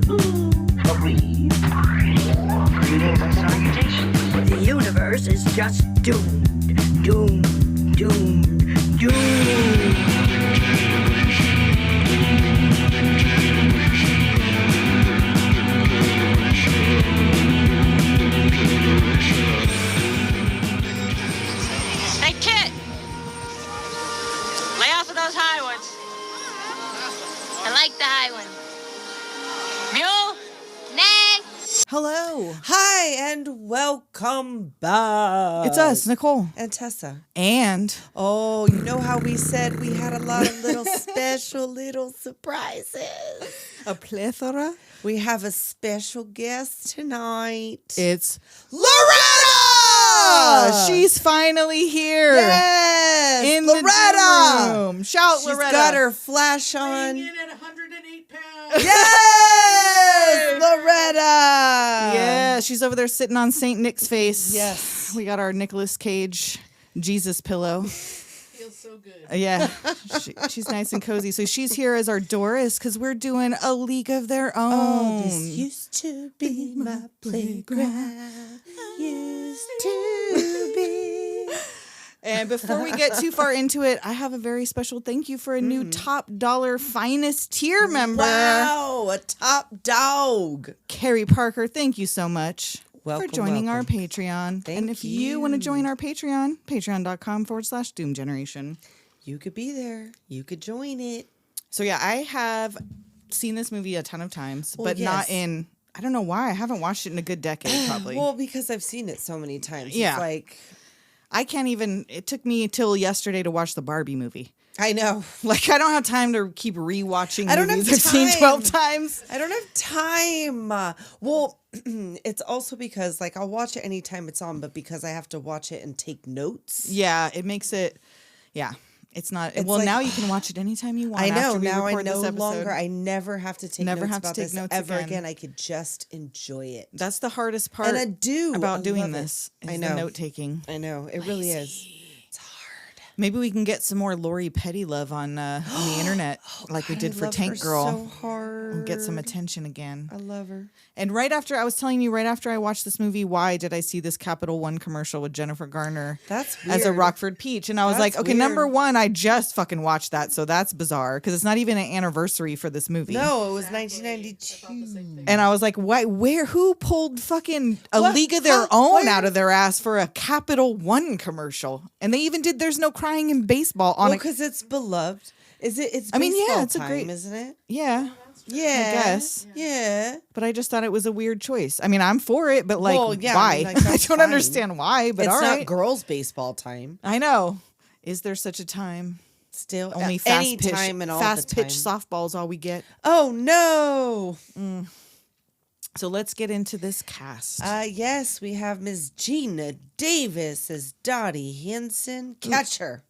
to breathe. Greetings and salutations. The universe is just doomed. Doomed. Doomed. Doomed. Hey, Kit! Lay off of those high ones. I like the high one. Mule? Next! Hello. Hi, and welcome back. It's us, Nicole. And Tessa. And Oh, you know how we said we had a lot of little special little surprises? a plethora. We have a special guest tonight. It's LORETTA! She's finally here. Yes! In LORETTA! the room. Shout, She's Loretta. got her flash on. In at 108 pounds. Yes! LORETTA! Yeah, she's over there sitting on St. Nick's face. Yes. We got our Nicolas Cage Jesus pillow. Feels so good. Yeah, she's nice and cozy. So she's here as our Doris because we're doing A League of Their Own. Oh, this used to be my playground. Used to be. And before we get too far into it, I have a very special thank you for a new top dollar finest tier member. Wow, a top dog. Carrie Parker, thank you so much Welcome, for joining our welcome. Patreon. Thank and if you want to join our Patreon, patreon.com/Doom Generation. You could be there. You could join it. So yeah, I have seen this movie a ton of times, Well, but not yes. in, I don't know why. I haven't watched it in a good decade, probably. Well, because I've seen it so many times. Yeah. It's like, I can't even, it took me till yesterday to watch the Barbie movie. I know. Like, I don't have time to keep rewatching I don't movies have I've seen time. 12 times. I don't have time. Well, it's also because, like, I'll watch it anytime it's on, but because I have to watch it and take notes. Yeah, it makes it, yeah. It's not, It's well, like- now you can watch it anytime you want. I know. after we Now I record no this episode. longer, I never have to take Never notes have to about take this notes ever again. again. I could just enjoy it. That's the hardest part And I do. about I doing love it. this. Is I the know. note taking. I know. It really is. It's hard. Maybe we can get some more Lori Petty love on the internet, like we God, did I for love Tank her Girl. so hard. And get some attention again. I love her. And right after, I was telling you, right after I watched this movie, why did I see this Capital One commercial with Jennifer Garner That's weird. as a Rockford Peach? And I was That's like, okay, weird. number one, I just fucking watched that, so that's bizarre because it's not even an anniversary for this movie. No, it was Exactly. 1992. I thought the same thing. And I was like, why, where, who pulled fucking A What? League of Their How? Own Where? out of their ass for a Capital One commercial? And they even did There's No Crying in Baseball on Well, it. because it's beloved. Is it? It's I mean, yeah, baseball it's a time, great- isn't it? Yeah, Yeah. guess. Yeah. but I just thought it was a weird choice. I mean, I'm for it, but like, Well, yeah, I why? mean, like, I that's don't fine. understand why, but It's all not right. girls' baseball time. I know. Is there such a time? Still, Only any fast pitch, time and all fast the time. pitch softball is all we get. Oh no! So let's get into this cast. Yes, we have Miss Geena Davis as Dottie Henson, catcher,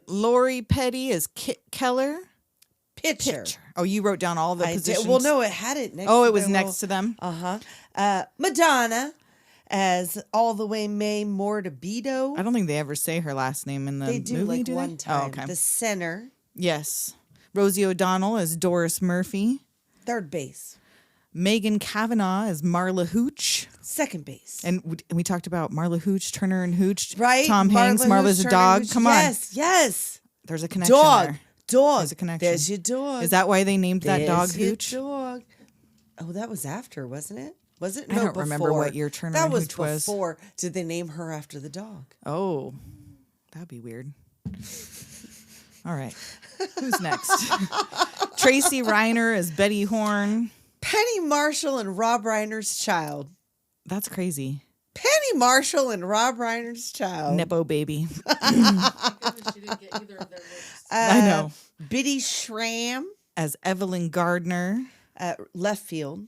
Lori Petty as Kit Keller. pitcher. Oh, you wrote down all the I positions. did. Well, no, it had it next. Oh, to it was their next to them. Madonna as all the way May Mortabito. I don't think they ever say her last name in the They do movie, like do one they? time. Oh, okay. The center, Yes. Rosie O'Donnell as Doris Murphy. third base, Megan Cavanagh as Marla Hooch. second base. And we talked about Marla Hooch, Turner and Hooch. Right? Tom Hanks, Marla Marla's Hooch, a Turner dog. Hooch. Come on. Yes, yes. There's a connection Dog. there. Dog. There's a connection. There's your dog. Is that why they named that dog There's your Hooch? dog. Oh, that was after, wasn't it? Was it? I No, don't remember before. what year Turner That and was Hooch was. before. Did they name her after the dog? Oh, that'd be weird. All right. Who's next? Tracy Reiner as Betty Horn. Penny Marshall and Rob Reiner's child. That's crazy. Penny Marshall and Rob Reiner's child. Nepo baby. She didn't get either of their looks. I know. Biddy Schram As Evelyn Gardner. at left field.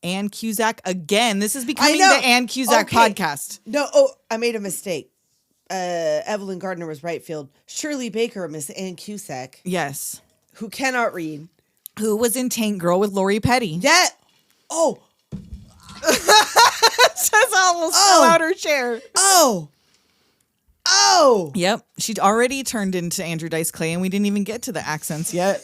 Ann Cusack again. This is becoming know. the Ann Cusack Okay. podcast. No, oh, I made a mistake. Evelyn Gardner was right field. Shirley Baker, Miss Ann Cusack, Yes. who cannot read. Who was in Tank Girl with Lori Petty? That. Oh, Just almost fell out her chair. oh. Yep. She'd already turned into Andrew Dice Clay, and we didn't even get to the accents yet.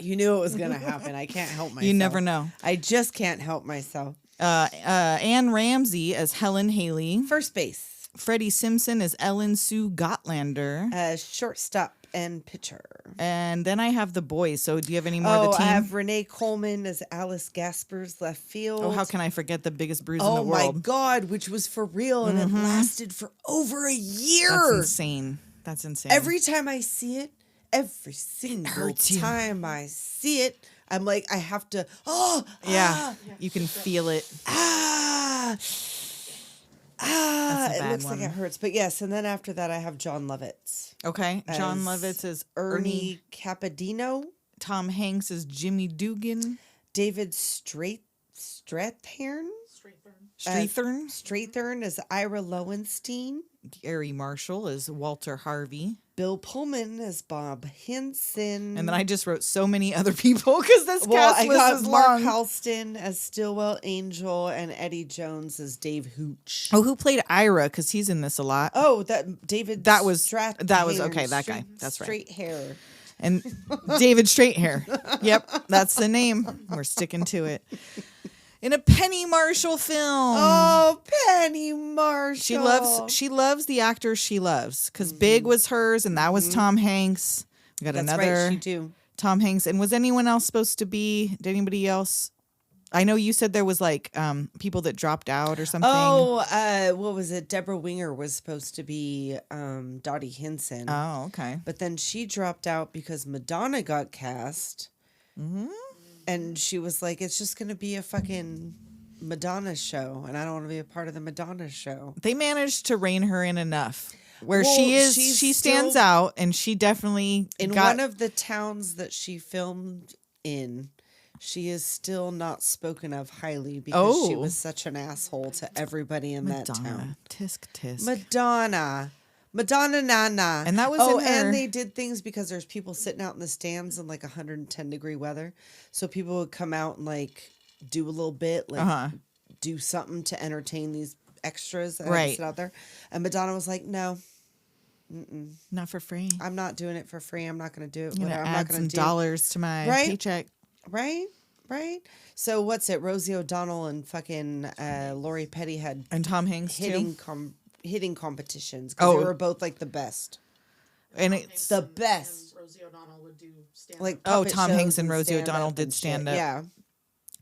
You knew it was going to happen. I can't help myself. You never know. I just can't help myself. Anne Ramsey as Helen Haley. First base. Freddie Simpson as Ellen Sue Gotlander. Shortstop and pitcher. And then I have the boys. So do you have any more of the I team? have Renee Coleman as Alice Gaspers, left field. Oh, how can I forget the biggest bruise in Oh the world? my God, which was for real, and it lasted for over a year. That's insane. That's insane. Every time I see it, every single hurts you. time I see it, I'm like, I have to, Yeah, you can feel it. That's a it bad looks one. like it hurts. But yes, and then after that, I have Jon Lovitz. Okay. Jon As Lovitz is Ernie Capadino. Tom Hanks is Jimmy Dugan. David Strathairn. Strathairn. Strathairn. Is Ira Lowenstein. Garry Marshall is Walter Harvey. Bill Pullman is Bob Henson. And then I just wrote so many other people because this Well, cast I list got is Mark long. Halston as Stillwell Angel and Eddie Jones as Dave Hooch. Oh, who played Ira? Because he's in this a lot. Oh, David. That was Strathairn. okay. That guy. That's right. Straight hair. And David Straighthair. Yep, that's the name. We're sticking to it. In a Penny Marshall film. Oh, Penny Marshall. She loves the actor she loves because Big was hers and that was Tom Hanks. We got That's another right, she do. Tom Hanks. And was anyone else supposed to be? Did anybody else? I know you said there was like people that dropped out or something. Oh, what was it? Deborah Winger was supposed to be Dottie Hinson. Oh, okay. But then she dropped out because Madonna got cast. Mm-hmm. And she was like, it's just going to be a fucking Madonna show. And I don't want to be a part of the Madonna show. They managed to rein her in enough where Well, she's she stands still- out and she definitely In got one of the towns that she filmed in, she is still not spoken of highly because she Oh. was such an asshole to everybody in that town. Madonna. Tisk tisk. Madonna Nana. And that was oh, in her- and they did things because there's people sitting out in the stands in like 110-degree weather. So people would come out and like do a little bit, like do something to entertain these extras that had to Right. sit out there. And Madonna was like, no, Not for free. I'm not doing it for free. I'm not going to do it. I'm gonna I'm add not going some to do dollars to my Right? paycheck. Right? So what's it? Rosie O'Donnell and fucking Lori Petty had And Tom Hanks hitting too. hitting competitions because Oh. they were both like the best. And it's The best. And Rosie O'Donnell would do stand Like Oh, puppet Tom shows Hanks and Rosie stand-up O'Donnell did and shit. stand up. Yeah.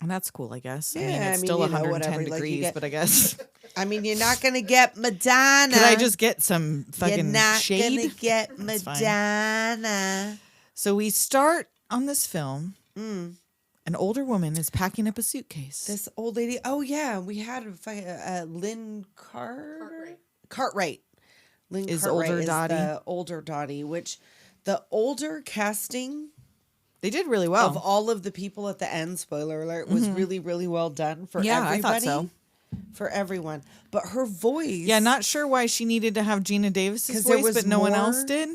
and that's cool, I guess. I Yeah, mean, I it's mean, still you know, 110 whatever, like, you degrees, get- but I guess. I mean, you're not gonna get Madonna. Could I just get some You're fucking not shade? gonna get That's fine. Madonna. So we start on this film. An older woman is packing up a suitcase. This old lady. Oh yeah, we had Lynn Cartwright. Lynn Is Cartwright older is Dottie. the older Dottie, which the older casting They did really well. of all of the people at the end, spoiler alert, was really, really well done for Yeah, I everybody. thought so. For everyone. But her voice Yeah, not sure why she needed to have Geena Davis's 'Cause there voice, was but no one else more- did.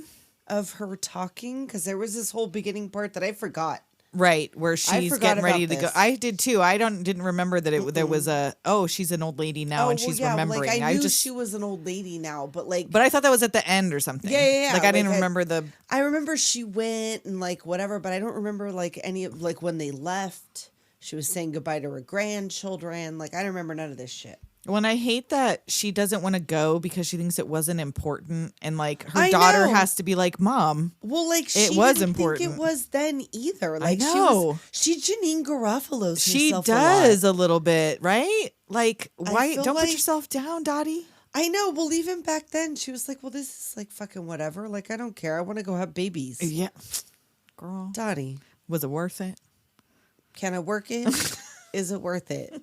of her talking, because there was this whole beginning part that I forgot. Right, where she's forgot getting ready about to go. this. I did too. I didn't remember that there was a she's an old lady now and she's remembering. Like, I I knew just she was an old lady now, but like but I thought that was at the end or something. Yeah. Like I didn't Like, remember the I remember she went and like whatever, but I don't remember like any of like when they left. She was saying goodbye to her grandchildren. Like I don't remember none of this shit. when I hate that she doesn't want to go because she thinks it wasn't important and like her I daughter know. has to be like, "Mom, Well, like she It was didn't important. think it was then either. Like know. she Janine Garofalo's she herself does a lot. a little bit, right? Like why feel don't put like- yourself down, Dottie?" I know. Well, even back then, she was like, "Well, this is like fucking whatever. Like I don't care. I want to go have babies." Yeah. Girl, Dottie, was it worth it? can I work it? Is it worth it?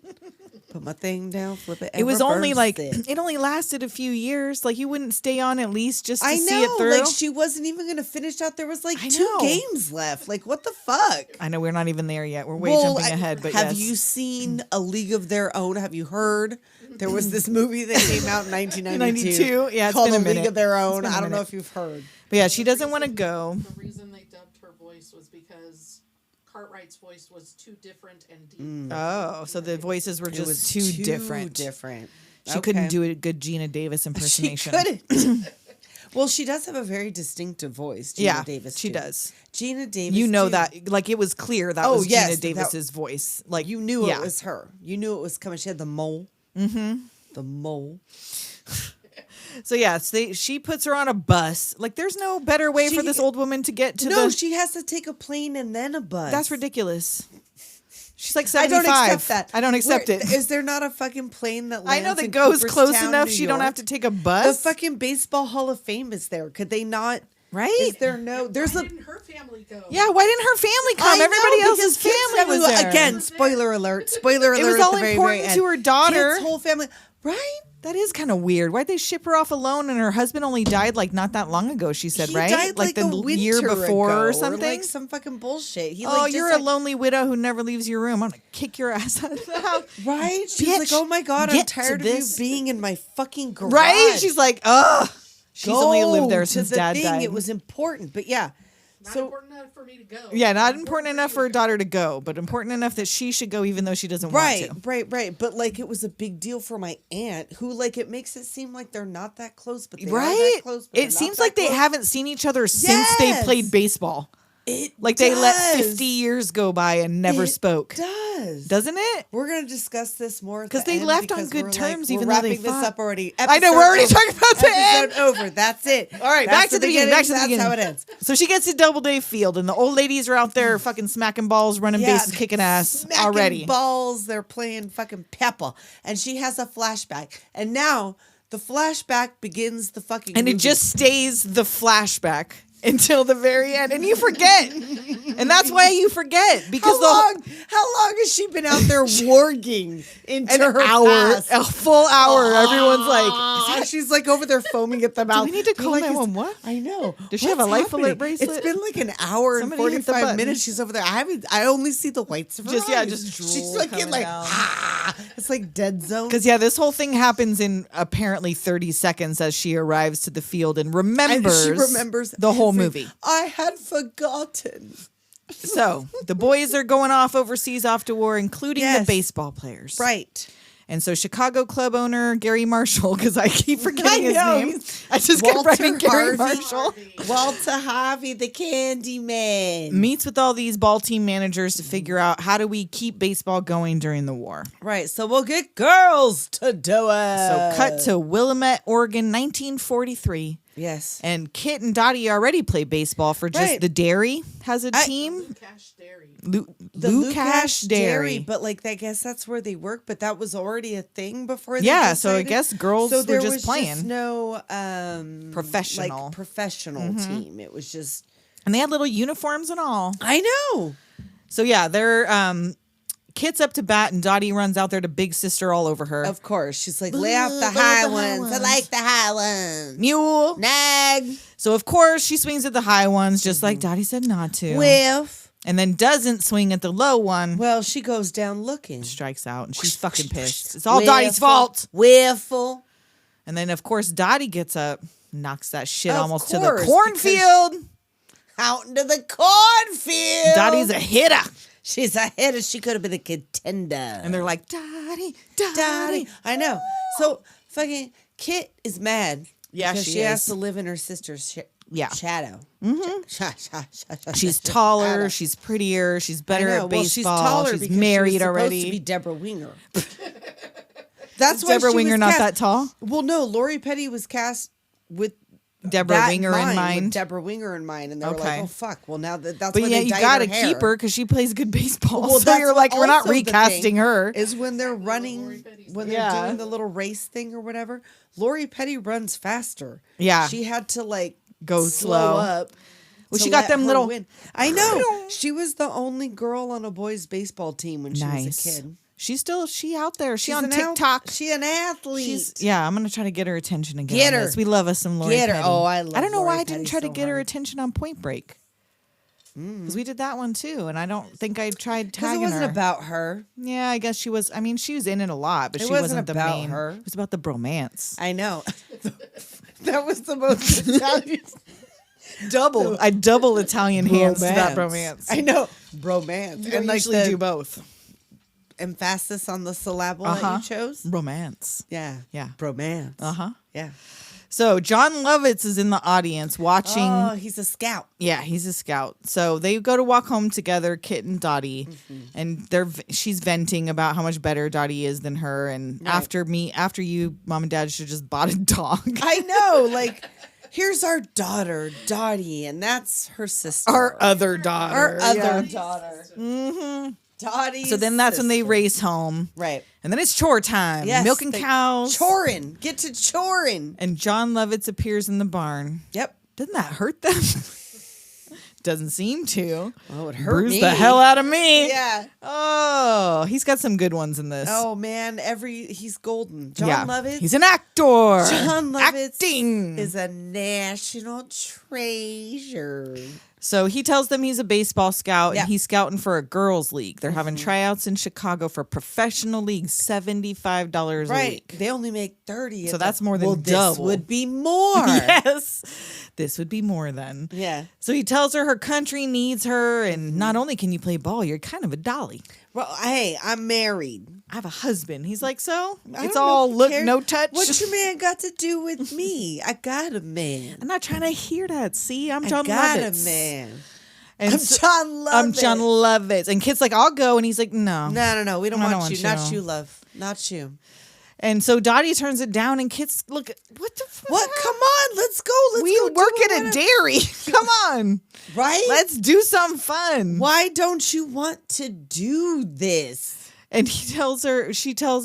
Put my thing down, flip it. And It was only reverse like it. it only lasted a few years. Like you wouldn't stay on at least just to I see it know, through. like she wasn't even gonna finish out. There was like I 2 know. games left. Like what the fuck? I know we're not even there yet. We're way jumping ahead. But have yes. you seen A League of Their Own? Have you heard? There was this movie that came out in 1992. 92? Yeah, it's called been a A League minute. of Their It's Own. been a I don't know minute. if you've heard. But yeah, she doesn't want to go. The reason they dubbed her voice was because Cartwright's voice was too different and deep. Oh, so the voices were It just was too different. Different. She couldn't do a good Geena Davis She impersonation. couldn't. Well, she does have a very distinctive voice. Geena Davis. she too. does. Geena Davis. You know too. that, like, it was clear that was Geena Davis's voice. Like, you knew it was her. You knew it was coming. She had the mole. Mm-hmm. The mole. So she puts her on a bus. Like, there's no better way for this old woman to get to the. No, she has to take a plane and then a bus. That's ridiculous. She's like 75. I don't accept that. I don't accept it. Is there not a fucking plane that lands I know that in goes close Cooperstown, enough New she don't York? have to take a bus. The fucking Baseball Hall of Fame is there. Could they not? Right? Is there no? There's Why a. didn't her family go? Yeah, why didn't her family come? I know, Everybody else's because Kit's family was there. Again, spoiler alert. Spoiler alert. It was at all the very, important very to end. her daughter. Kit's whole family. Right? That is kind of weird. Why'd they ship her off alone? And her husband only died like not that long ago, she said, He right? died like the a year winter before ago, or something? like some fucking bullshit. He, oh, like, you're just, a lonely widow who never leaves your room. I'm going to kick your ass out of the house. Right? She's Bitch, like, oh my God, I'm get to tired of you this. being in my fucking garage. Right? She's like, ugh. She's only Go lived there to since the dad thing. died. It was important. But yeah. Not So important enough for me to go. Yeah, not important enough for her daughter to go, but important enough that she should go even though she doesn't right, want to. right. But like it was a big deal for my aunt who like it makes it seem like they're not that close, but they are Right? that close. But they're It not seems that like they close. haven't seen each other since they Yes! played baseball. It Like they let does. 50 years go by and never It spoke. Does. Doesn't it? We're gonna discuss this more Because because they left on good terms, even we're though they wrapping this fought. up already. I know, we're already Episode talking about the end. Episode over. That's it. All right, That's back to the beginning. Back to the That's beginning. how it ends. So she gets to Doubleday Field, and the old ladies are out there fucking smacking balls, running bases, kicking ass smacking already. balls. They're playing fucking Peppa, and she has a flashback, and now the flashback begins the fucking. And it movie. just stays the flashback until the very end, and you forget. And that's why you forget, because How long has she been out there warging into an her hour, past? a full hour. Everyone's like, She's like over there foaming at the mouth. we need to They're call like, 911? What? I know. Does she have a What's life happening? alert bracelet? It's been like an hour Somebody and hit the 45 button. minutes. She's over there. I only see the whites of her Just- yeah, eyes. just She's drool like coming in like down. It's like dead zone. because this whole thing happens in apparently 30 seconds as she arrives to the field and remembers, she remembers the whole every- movie. I had forgotten. So the boys are going off overseas off to war, including the Yes. baseball players. Right. And so Chicago club owner Garry Marshall, because I keep forgetting his know, name. he's I just kept writing Garry Harvey. Marshall. Walter Harvey, the candy man. Meets with all these ball team managers to figure out how do we keep baseball going during the war. Right. So we'll get girls to do it. So cut to Willamette, Oregon, 1943. Yes. And Kit and Dottie already play baseball for just Right. the dairy has a team. Cash Dairy. The Lukash Dairy. but like I guess that's where they work, but that was already a thing before they Yeah, so I decided. guess girls so were there just was playing. just no Professional. like professional team. It was just And they had little uniforms and all. I know. So yeah, they're Kit's up to bat and Dottie runs out there to big sister all over her. Of course. She's like, lay off the high ones. I like the high ones. Mule. Nag. So of course she swings at the high ones just like Dottie said not to. Whiff. And then doesn't swing at the low one. Well, she goes down looking. Strikes out and she's fucking pissed. It's all Dottie's Whiffle. fault. Whiffle. And then of course Dottie gets up, knocks that shit Of almost to course, the cornfield. Out into the cornfield. Dottie's a hitter. She's a hitter. She could have been a contender. And they're like, Dottie, Dottie. Daddy. I know. So fucking Kit is mad. Yeah, because she she has is. to live in her sister's shadow. Mm-hmm. She's taller, she's prettier, she's better at baseball. Well, she's taller she's because married she was already. Supposed to be Deborah Winger. That's Is why Deborah she Winger was not cast. that tall? Well, no. Lori Petty was cast with Deborah that Winger in with mind. Deborah Winger in mind, and they were Okay. like, "Oh fuck!" Well, now that's But when yeah, they you dyed gotta her hair. keep her because she plays good baseball. Well, so that's you're like, we're not also the recasting thing, her. Is when they're running, when they're Yeah. doing the little race thing or whatever. Lori Petty runs faster. Yeah. she had to like Go slow slow. up. Well, to she got let them her little- win. I know. She was the only girl on a boys' baseball team when she was Nice. a kid. She out there. She She's on an TikTok. She an athlete. Yeah, I'm gonna try to get her attention again. Get on her. this. We love us some Lori Get her. Petty. Oh, I love I don't know Lori why I didn't Petty try to so get her hard. attention on Point Break. Because we did that one too, and I don't think I tried Because tagging it wasn't her. about her. Yeah, I guess she was. I mean, she was in it a lot, but It she wasn't wasn't the about main. her. It was about the bromance. I know. That was the most Italian. I double Italian hands to that Bromance. bromance. I know. Bromance. You don't like usually the do both. emphasis on the syllable that you chose. Romance. Yeah. Yeah. Bromance. Uh huh. Yeah. So Jon Lovitz is in the audience watching. Oh, he's a scout. Yeah, he's a scout. So they go to walk home together, Kit and Dottie, and she's venting about how much better Dottie is than her. And after you, Mom and Dad should just bought a dog. I know, like, here's our daughter, Dottie, and that's her sister. Our other daughter. Our other daughter. Mm-hmm. Dottie. So then that's when they race home. Right. And then it's chore time. Yes, Milking cows. Chorin. Get to chorin. And Jon Lovitz appears in the barn. Yep. Doesn't that hurt them? Doesn't seem to. Oh, it hurt Bruised me. the hell out of me. Yeah. Oh, he's got some good ones in this. Oh, man. He's golden. Jon Lovitz. He's an actor. Jon Lovitz Acting. is a national treasure. So he tells them he's a baseball scout Yeah. and he's scouting for a girls' league. They're having tryouts in Chicago for a professional league, $75 a Right. week. They only make 30. So that's more than well, double. This would be more. Yes. This would be more then. Yeah. So he tells her country needs her, and not only can you play ball, you're kind of a dolly. Well, hey, I'm married. I have a husband. He's like, so? I It's don't all know, look, care. no touch? What's your man got to do with me? I got a man. I'm not trying to hear that. See, I'm Jon I got Lovitz. a man. And I'm so- Jon Lovitz. I'm Jon Lovitz. And Kit's like, I'll go. And he's like, no. No. We don't I want don't you. want Not you. you, love. Not you. And so Dottie turns it down, and Kit's look. What the? What? Come on. Let's go. We go work do at a whatever. dairy. Come on. Right? Let's do some fun. Why don't you want to do this? And she tells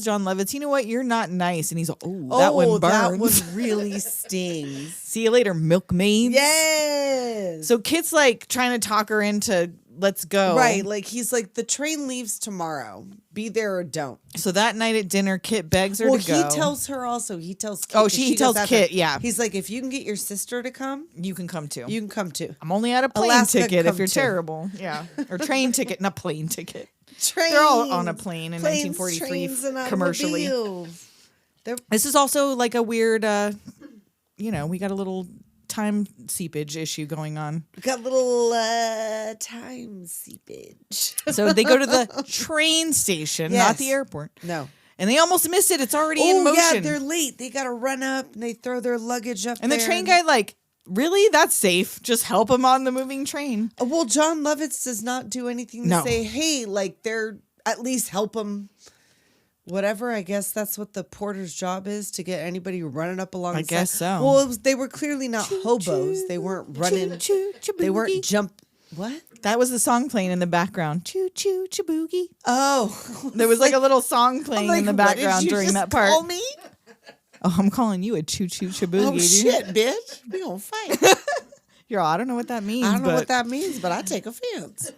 Jon Lovitz, you know what? You're not nice. And he's like, oh, that one burns. That one really stings. See you later, milkmaid. Yes. So Kit's like trying to talk her into let's go. Right. Like he's like, the train leaves tomorrow. Be there or don't. So that night at dinner, Kit begs her Well, to go. he tells her also. He tells Kit. Oh, 'cause he goes tells after. Kit, yeah. He's like, if you can get your sister to come, You can come too. you can come too. I'm only at a plane Alaska, ticket if come you're too. terrible. Yeah. Or train ticket, not plane ticket. Trains. They're all on a plane in Planes, 1943 trains, and commercially. automobiles. This is also like a weird, we got a little time seepage issue going on. We got little time seepage. So they go to the train station, not Yes. the airport. No. And they almost miss it. It's already in motion. yeah, they're late. They got to run up and they throw their luggage up and there. the train guy like, really? That's safe. Just help him on the moving train. Well, Jon Lovitz does not do anything to No. say, hey, like they're at least help him. Whatever, I guess that's what the porter's job is, to get anybody running up along. I the guess side. so. Well, they were clearly not hobos. They weren't running. They weren't jump. What? That was the song playing in the background. Choo choo chaboogie. Oh, There was like a little song playing in the what did background you during just that part. Call me? Oh, I'm calling you a choo choo chaboogie. Oh dude. shit, bitch! We gonna fight. You're all, I don't know what that means. I don't know but- what that means, but I take offense.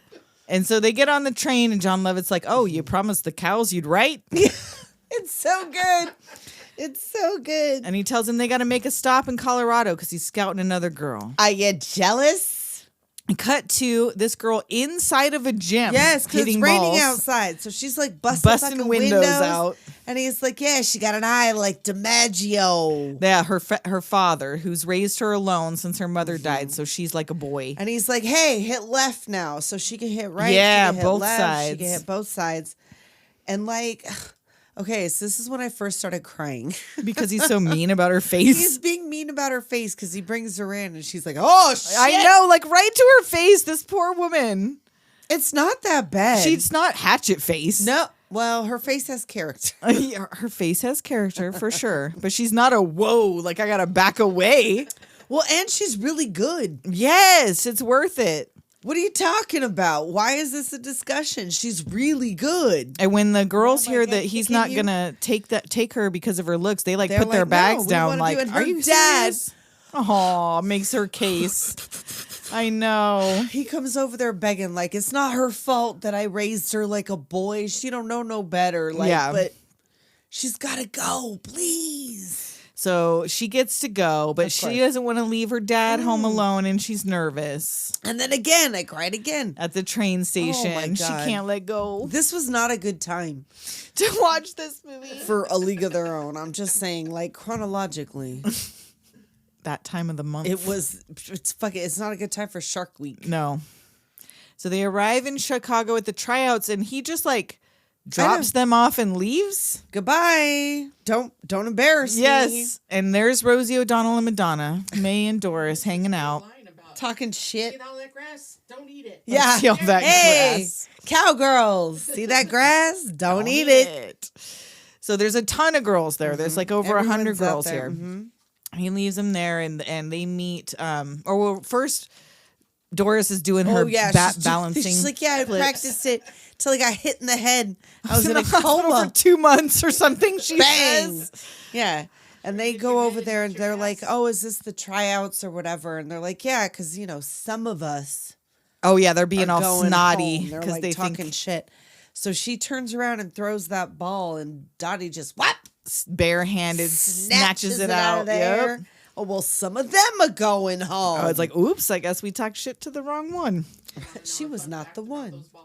And so they get on the train, and Jon Lovitz's like, "Oh, you promised the cows you'd write." It's so good. It's so good. And he tells him they got to make a stop in Colorado because he's scouting another girl. Are you jealous? And cut to this girl inside of a gym. Yes, because it's hitting raining balls. outside. So she's like busting fucking windows out. And he's like, yeah, she got an eye like DiMaggio. Yeah, her father, who's raised her alone since her mother died, so she's like a boy. And he's like, hey, hit left now. So she can hit right. Yeah, she can hit both left, sides. She can hit both sides. And like, okay, so this is when I first started crying. Because he's so mean about her face. He's being mean about her face because he brings her in and she's like, oh, shit. I know, like right to her face, this poor woman. It's not that bad. She's not hatchet face. No. Well, her face has character. Her face has character for sure, but she's not a whoa, like I gotta back away. Well, and she's really good. Yes, it's worth it. What are you talking about? Why is this a discussion? She's really good. And when the girls Oh my hear God, that he's can not you- gonna take her because of her looks, they like They're put their like, bags "No, we down. wanna Like, do it." are Her you dad- serious? Oh, makes her case. I know. He comes over there begging, like, it's not her fault that I raised her like a boy. She don't know no better. Like, Yeah. but she's got to go, please. So she gets to go, but she course. doesn't want to leave her dad home alone, and she's nervous And then again, I cried again. at the train station. my She God. can't let go This was not a good time to watch this movie. for A League of Their Own. I'm just saying, like, chronologically, That time of the month. it's not a good time for Shark Week. No. So they arrive in Chicago at the tryouts, and he just like drops them off and leaves. Goodbye. Don't embarrass me. Yes. And there's Rosie O'Donnell and Madonna, May and Doris hanging out. Talking shit. See all that grass? Don't eat it. Yeah. See all that Hey, grass. cowgirls. See that grass? Don't eat it. So there's a ton of girls there. There's like over 100 Everyone's out girls there. here. He leaves them there, and they meet. First Doris is doing her balancing. She's like, yeah, I flips. practiced it till I got hit in the head. I was in the a hospital coma for 2 months or something. She Bang. says. Yeah. And they go over there and they're like, oh, is this the tryouts or whatever? And they're like, yeah, because, some of us Oh yeah, they're being all going snotty home. They're because like they talking think shit. So she turns around and throws that ball, and Dottie just barehanded snatches it out. of there. Yep. Oh, well, some of them are going home. Oh, it's like, oops, I guess we talked shit to the wrong one. She was not the one. Those balls.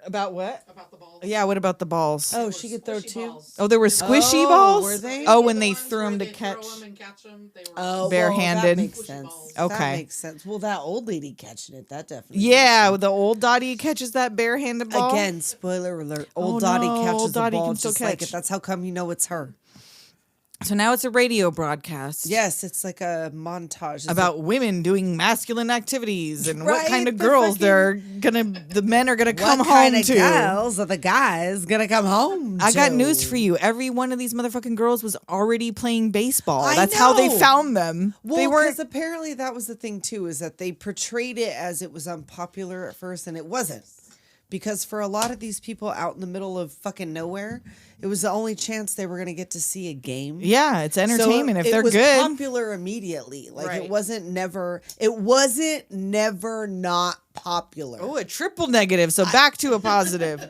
About what? About the balls. Yeah, what about the balls? Oh, she could throw Squishy two. balls. Oh, there were squishy Oh, balls? were they? Oh, when The they ones threw where them to they catch. throw 'em and catch 'em, they were Oh, Barehanded. Well, that makes Squishy sense. balls. Okay. That makes sense. Well, that old lady catching it, that definitely. Yeah, makes the old Dottie catches that barehanded sense. ball. Again, spoiler alert. Old Oh, Dottie no, catches old the Dottie ball can still just like catch. it. That's how come you know it's her. So now it's a radio broadcast. Yes, it's like a montage. It's About women doing masculine activities and what Right, kind of the girls fucking- the men are gonna like, come what home kind of to. girls are the guys gonna come home I got to? news for you. Every one of these motherfucking girls was already playing baseball. I That's how they know. found them. Well, they weren't. because apparently that was the thing too, is that they portrayed it as it was unpopular at first, and it wasn't. Because for a lot of these people out in the middle of fucking nowhere, it was the only chance they were going to get to see a game. Yeah, it's entertainment if it they're was good. popular immediately. Like Right. it wasn't never not popular. Oh, a triple negative. So back to a positive.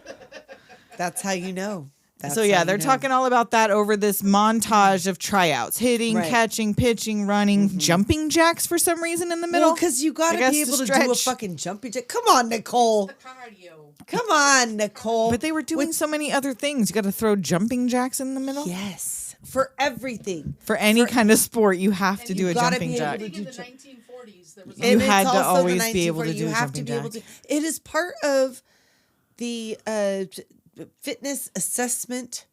That's how you know. That's So yeah, how they're you know. talking all about that over this montage of tryouts, hitting, Right. catching, pitching, running, jumping jacks for some reason in the middle. Well, because you got I to guess be to able to do a stretch. fucking jumping jack. Come on, Nicole. cardio. Come on, Nicole. But they were doing so many other things. You got to throw jumping jacks in the middle. Yes, for everything. For any kind of sport, you have to do a gotta jumping be able jack. to I think in do the 1940s, there was You it's had to also the always be able to 1940s. do You a have to jumping be able jack. to. It is part of the fitness assessment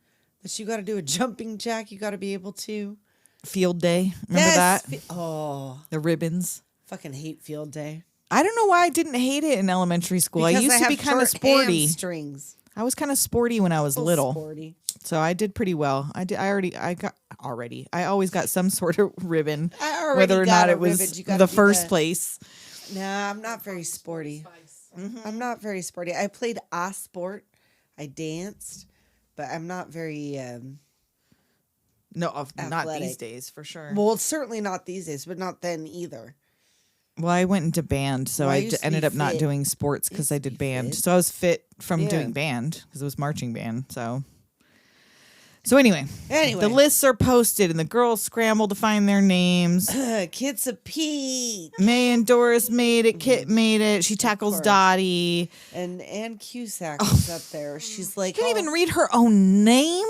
that you got to do a jumping jack. You got to be able to. Field day. Remember that? Oh, The ribbons. fucking hate field day. I don't know why I didn't hate it in elementary school. I Because used to be have kind of short sporty. hamstrings. I was kind of sporty when I was little. Sporty. So I did pretty well. I always got some sort of ribbon, I already whether or got not a it was ribbon. You gotta the do first that. place. Nah, I'm not very sporty. I'm not very sporty. I played a sport. I danced, but I'm not very. No, not these Athletic. days for sure. Well, certainly not these days, but not then either. Well, I went into band, so Well, I I used to ended be up not fit. doing sports because Used I to did be band. fit. So I was fit from Yeah. doing band because it was marching band. So anyway, Anyway. the lists are posted and the girls scramble to find their names. Kids a Pete May and Doris made it. Kit made it. She tackles course. Dottie. and Cusack is up there. She's like, Can't even read her own name.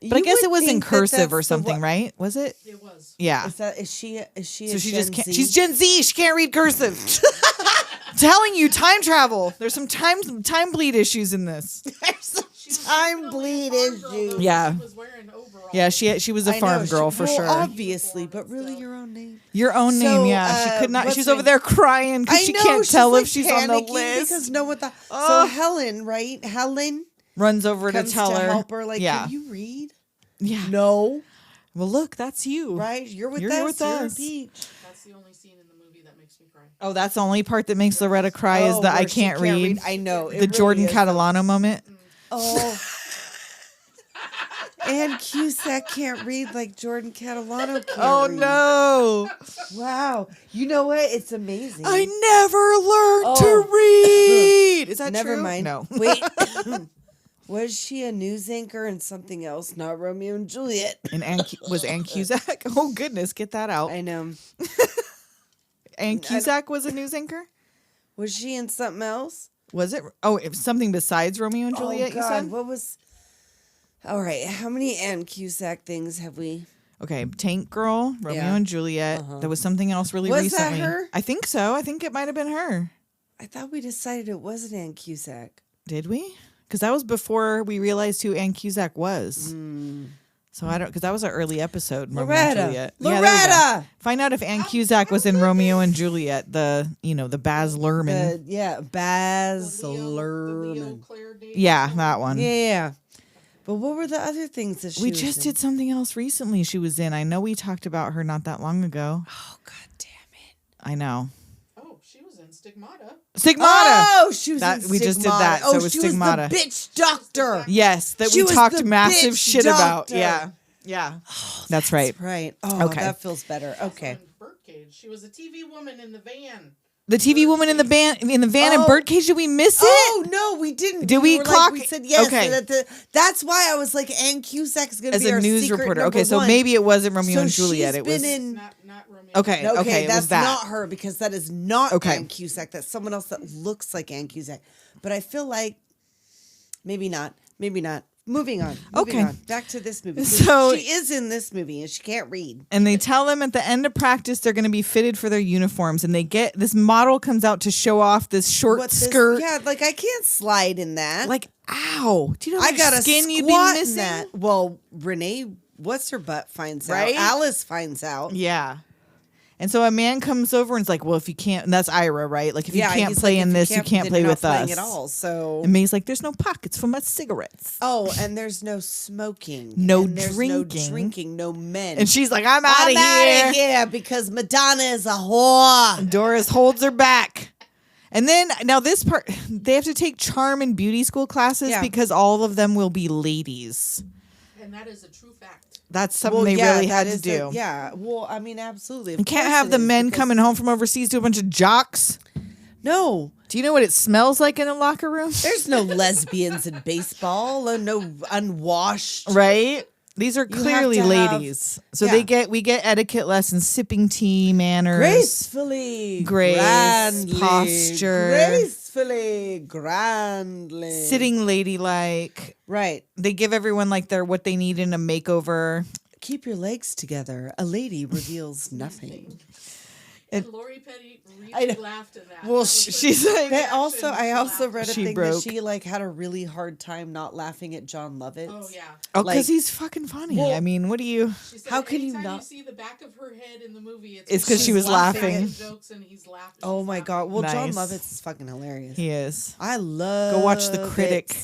But I guess it was in cursive or something, right? Was it? It was. Yeah. Is she? So a she Gen just can't. Z? She's Gen Z. She can't read cursive. I'm telling you, time travel. There's some time bleed issues in this. Time bleed issue. Yeah. She was wearing overalls. Yeah, she was a I farm know, girl for well, sure. Obviously, but really, your own name. Your own So, name, yeah. She could not. what's She's her over there crying because I she know, can't tell like if she's on the panicking list. because no one thought. Ugh. So Helen, right? Helen Runs over to comes tell to her. help her. Like, yeah, can you read? yeah. No, Well, look, that's you. right? You're with You're us. with You're us. a peach. That's the only scene in the movie that makes me cry. Oh, that's the only part that makes Loretta cry is that I where she can't read. I know it The really Jordan is. Catalano moment. Oh. And Cusack can't read like Jordan Catalano can't Oh read. no! Wow. You know what? It's amazing. I never learned to read. Is that Never true? mind. No. Wait. Was she a news anchor in something else, not Romeo and Juliet? And was Ann Cusack? Oh goodness, get that out. I know. Ann Cusack was a news anchor. Was she in something else? Was it? Oh, it was something besides Romeo and Juliet. Oh You God, said. what was? All right, how many Ann Cusack things have we? Okay, Tank Girl, Romeo Yeah. and Juliet. There was something else really Was that recently. her? I think so. I think it might have been her. I thought we decided it wasn't Ann Cusack. Did we? because that was before we realized who Ann Cusack was. So I don't, because that was an early episode. Romeo and Juliet. Yeah, there we go. Loretta. Find out if Ann Cusack was in Romeo and Juliet. The Baz Luhrmann. Baz The Leo Luhrmann. Claire Davis. Yeah, that one. Yeah. But what were the other things that We was just in? did something else recently. She was in. I know we talked about her not that long ago. Oh, God damn it. I know. Oh, she was in Stigmata. Stigmata. Oh, she was That- in we just did Stigmata. that, so Oh, it was she Stigmata. was the bitch doctor. Yes, that She we was talked the massive bitch shit about. doctor. Yeah. Yeah. That's right. Right. Oh, Okay. that feels better. Okay. In Birdcage. She was a TV woman in the van. The TV woman in the van in Oh. Birdcage, did we miss it? Oh no, we didn't. Did we were clock- we said yes. okay. That's why I was like, Ann Cusack's going to As be a our news secret reporter. number Okay, so one. maybe it wasn't Romeo So and Juliet. she's It was. been in. Not Romeo. Okay. Okay, it that's was that. not her because that is not Okay. Ann Cusack. That's someone else that looks like Ann Cusack. But I feel like maybe not. Maybe not. Moving on. Okay. Moving on. Back to this movie. So- she is in this movie and she can't read. And they tell them at the end of practice they're going to be fitted for their uniforms, and they get this model comes out to show off this short What this- skirt. Yeah, like I can't slide in that. Like, ow! Do you know how I much got a skin you'd be squat in missing? that. Well, Renee, what's her butt finds Right? out. Alice finds out. Yeah. And so a man comes over and is like, "Well, if you can't," and that's Ira, right? Like, if you can't he's play like, in if this, you can't then play you're with not us. playing at all. So And May's like, "There's no pockets for my cigarettes." oh, and there's no smoking, No and there's drinking. no drinking, no men. And she's like, "I'm out of outta here." here because Madonna is a whore. Doris holds her back. And then now this part, they have to take charm and beauty school classes Yeah. because all of them will be ladies. And that is a true fact. That's something they really had to do. Yeah, well, I mean, absolutely. Of You can't course have it the is, men because- coming home from overseas to a bunch of jocks. No, Do you know what it smells like in a locker room? there's no lesbians in baseball, and no unwashed. Right? These are You have clearly to have- ladies. So yeah. we get etiquette lessons, sipping tea, manners, Gracefully, grace, grandly, posture. gracefully, grandly, sitting ladylike. right. They give everyone like their what they need in a makeover. Keep your legs together. A lady reveals nothing. And Lori Petty I really know. laughed at that. Well, That was she's her like- I also reaction. read a She thing broke. that she like had a really hard time not laughing at Jon Lovitz. Oh yeah. Oh, Like- because he's fucking funny. Well- I mean, what do you? She said How can you anytime not- you see the back of her head in the movie, It's 'cause she she's was laughing. at jokes and he's laughing. Oh she's my laughing. god! Well, Jon Nice. Lovitz is fucking hilarious. He is. I love. Go watch The Critic.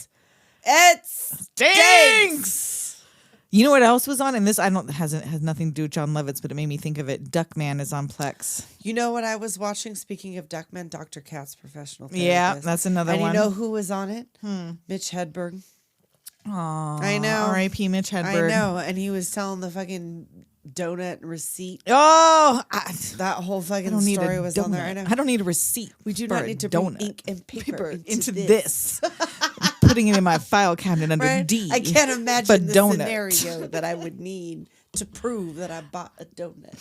It Stinks. You know what else was on? And this has nothing to do with Jon Lovitz, but it made me think of it. Duckman is on Plex. You know what I was watching? Speaking of Duckman, Dr. Katz, professional therapist. Yeah, that's another and one. you know who was on it? Mitch Hedberg. Aw, I know. R.I.P. Mitch Hedberg. I know, and he was telling the fucking donut receipt. Oh, That whole I fucking don't need story a was donut. on there. I know. I don't need a receipt. We do for not a need to bring donut. ink and paper into this. I'm putting it in my file cabinet under Right? D. I can't for imagine the donut. scenario that I would need to prove that I bought a donut.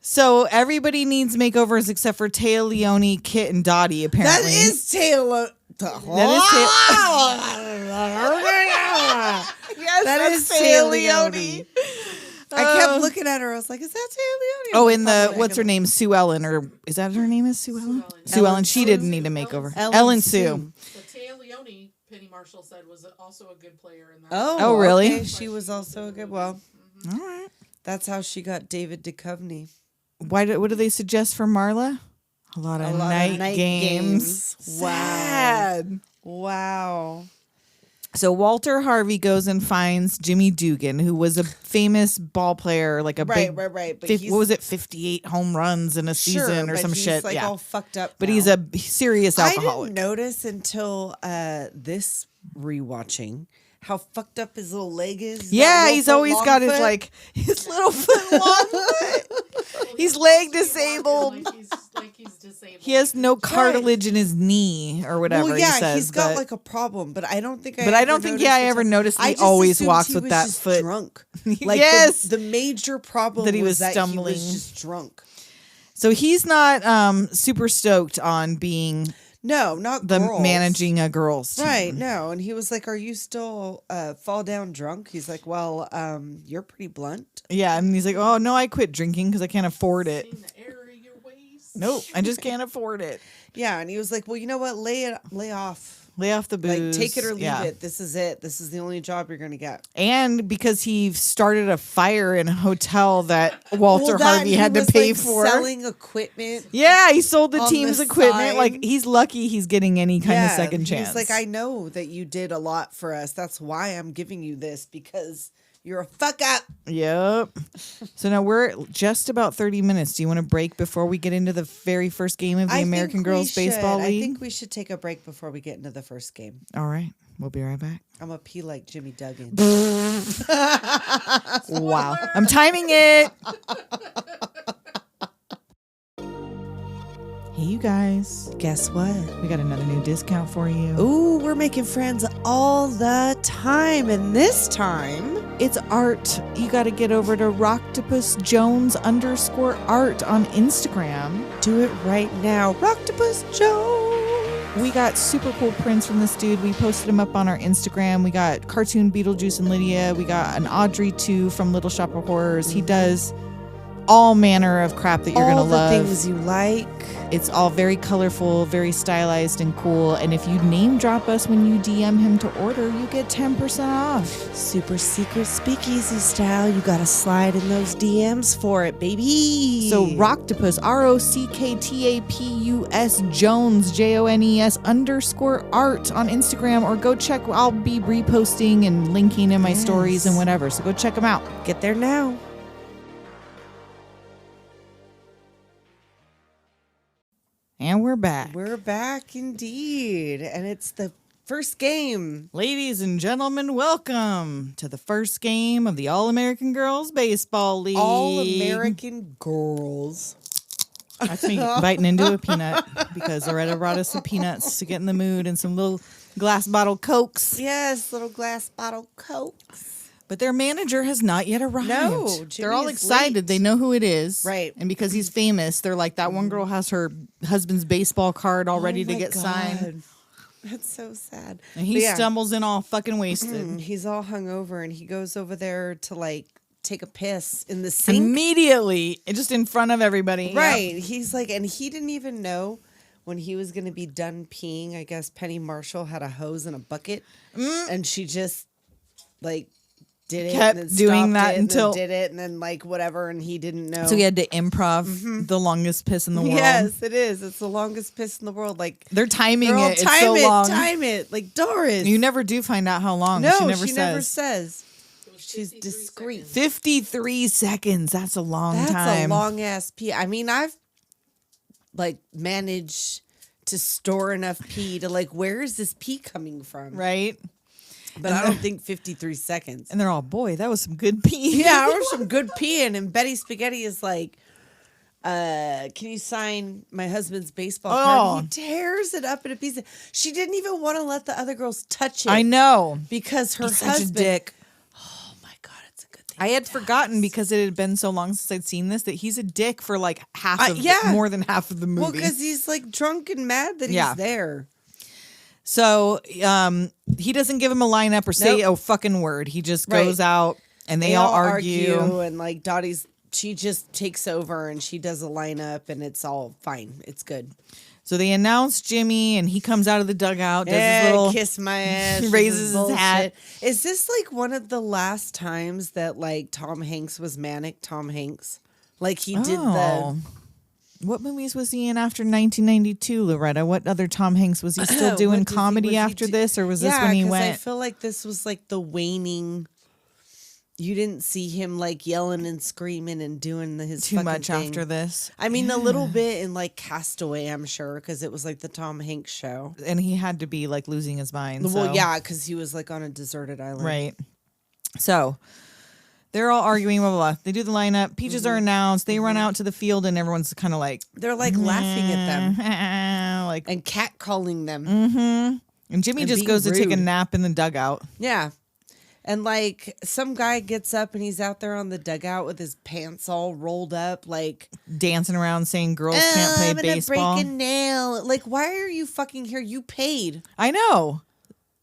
So everybody needs makeovers except for Taya Leone, Kit, and Dottie. That Apparently, is Taylor. yes, That that's is Taya Taya Leone. Leone. I kept looking at her. I was like, "Is that Taylor Leone?" Oh, and what's her name? Sue Ellen, or is that her name? Is Sue Ellen? Sue Ellen. She didn't need a makeover. Ellen Sue. But Taya Leone, Penny Marshall said, was also a good player in that. Oh, really? okay. She was also a good. Well, All right. that's how she got David Duchovny. What do they suggest for Marla? A lot of night games. Wow. Sad. Wow. So Walter Harvey goes and finds Jimmy Dugan, who was a famous ball player, like a big, Right. But what was it, 58 home runs in a season or but some he's shit? like yeah, all fucked up. but now. he's a serious I alcoholic. didn't notice until this rewatching how fucked up his little leg is. That Yeah, little he's foot, always long got his foot. like his little foot long foot. He's leg disabled. Like he's disabled. He has no cartilage in his knee or whatever. Well, yeah, he says, he's got but- like a problem, but I don't think. But I don't think, yeah, I ever noticed that he always walks with that foot. Drunk. Like Yes. the major problem That he was that stumbling. He was just drunk. So he's not super stoked on being No, not the girls. managing a girls team. Right, no. And he was like, "Are you still fall down drunk?" He's like, "Well, you're pretty blunt." Yeah, and he's like, "Oh no, I quit drinking because I can't afford it. In the air of your waist. Nope, I just can't afford it." Yeah, and he was like, "Well, you know what? Lay off Lay off the booze. Like, take it or leave Yeah. it. This is it. This is the only job you're going to get. And because he started a fire in a hotel that Walter Harvey had to pay for. Selling equipment. Yeah, he sold the on team's the equipment. side. Like, he's lucky he's getting any kind of second chance. He's like, I know that you did a lot for us. That's why I'm giving you this, because you're a fuck up. Yep. So now we're just about 30 minutes. Do you want to break before we get into the very first game of the American Girls Baseball League? I think we should take a break before we get into the first game. All right. We'll be right back. I'm going to pee like Jimmy Dugan. Wow. I'm timing it. Hey, you guys. Guess what? We got another new discount for you. Ooh, we're making friends all the time. And this time, It's art. You got to get over to Rocktopusjones_art on Instagram. do it right now. Rocktopus Jones. We got super cool prints from this dude. We posted them up on our Instagram. We got cartoon Beetlejuice and Lydia. We got an Audrey too from Little Shop of Horrors. He does all manner of crap that you're going to All the love. things you like. It's all very colorful, very stylized and cool. And if you name drop us when you DM him to order, you get 10% off. Super secret speakeasy style. You got to slide in those DMs for it, baby. So Rocktopus, ROCKTAPUS Jones, JONES_art on Instagram, or go check. I'll be reposting and linking in my stories and whatever. So go check them out. Get there now. And we're back. We're back indeed. And it's the first game. Ladies and gentlemen, welcome to the first game of the All-American Girls Baseball League. All American Girls. That's me biting into a peanut because Loretta brought us some peanuts to get in the mood and some little glass bottle Cokes. Yes, little glass bottle Cokes. But their manager has not yet arrived. No, they're Jimmy all is excited. late. They know who it is. Right. And because he's famous, they're like, that one girl has her husband's baseball card all ready to my get signed. God. That's so sad. And he But yeah, stumbles in all fucking wasted. he's all hungover and he goes over there to like take a piss in the sink. Immediately, just in front of everybody. Yep. Right. He's like, and he didn't even know when he was going to be done peeing. I guess Penny Marshall had a hose and a bucket and she just like did it. Kept and then doing stopped that it and then until- did it and then like whatever. And he didn't know. So he had to improv the longest piss in the world. Yes, it is. It's the longest piss in the world. Like They're timing girl, it. It's so long. time it. Like Doris. You never do find out how long. No, she never never says. says. She's discreet. 53 seconds. That's a long That's time. a long ass pee. I mean, I've like managed to store enough pee to like, where is this pee coming from? Right? But I don't think 53 seconds. And they're all, boy, that was some good pee. Yeah, there was some good peeing. And Betty Spaghetti is like, can you sign my husband's baseball card? He tears it up in a piece. She didn't even want to let the other girls touch it. I know. Because her He's such husband. a dick. Oh my God, it's a good thing. I had forgotten because it had been so long since I'd seen this that he's a dick for like half of more than half of the movie. Well, because he's like drunk and mad that he's there. So he doesn't give him a lineup or say a fucking word. He just goes out and they all argue. And like Dottie's, she just takes over and she does a lineup and it's all fine. It's good. So they announce Jimmy and he comes out of the dugout, does his little kiss my ass, raises his hat. Is this like one of the last times that like Tom Hanks was manic? Tom Hanks, like he did the. What movies was he in after 1992, Loretta? What other Tom Hanks was he still doing comedy after this, or was this when he went? I feel like this was like the waning. You didn't see him like yelling and screaming and doing his too much thing. after this. I mean, a little bit in like Castaway, I'm sure, because it was like the Tom Hanks show. And he had to be like losing his mind. Well, so. yeah, because he was like on a deserted island. Right. So they're all arguing, blah, blah, blah. They do the lineup. Peaches are announced. They run out to the field and everyone's kind of like. They're like laughing at them. like and catcalling them. Mm-hmm. And Jimmy just goes to take a nap in the dugout. Yeah. And like some guy gets up and he's out there on the dugout with his pants all rolled up, like dancing around saying girls can't play I'm gonna baseball. break a nail. Like, why are you fucking here? You paid. I know.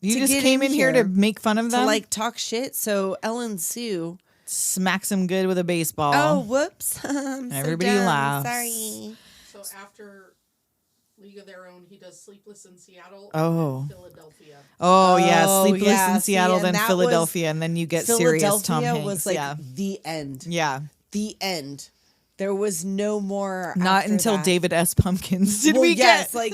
You just came in here to make fun of them. To like talk shit. So Ellen Sue smacks him good with a baseball. Oh, whoops. I'm Everybody so dumb. laughs. Sorry. So after League of Their Own. He does Sleepless in Seattle. Oh. And Philadelphia. Oh, yeah. Oh, Sleepless yeah. in Seattle, See, then and that Philadelphia, and then you get serious Tom Philadelphia Hanks. was like yeah. the end. Yeah. The end. There was no more. Not after until that. David S. Pumpkins did Well, we yes, get. like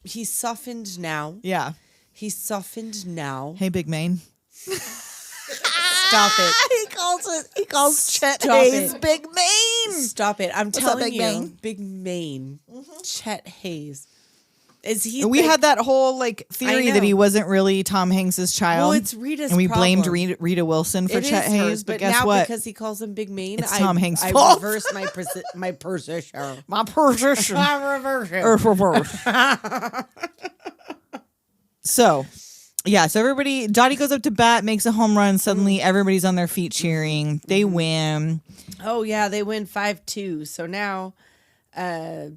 he's softened now. Yeah. He's softened now. Hey, Big Maine. Stop it. He calls Chet Stop Hayes it. Big Maine. Stop it. I'm up, telling Big you. Maine? Big Maine. Chet Hayes. Is he? We had that whole like theory know. that he wasn't really Tom Hanks's child. Well, it's Rita's and we blamed problem. Rita Wilson for It Chet is Hayes, hers, but but guess now what? because he calls him Big Maine, It's Tom Hanks' I fault. reversed my my position. My position. I reverse it. Earth reverse. So, yeah. So everybody, Dottie goes up to bat, makes a home run. Suddenly, everybody's on their feet cheering. They win. Oh yeah, they win 5-2. So now, That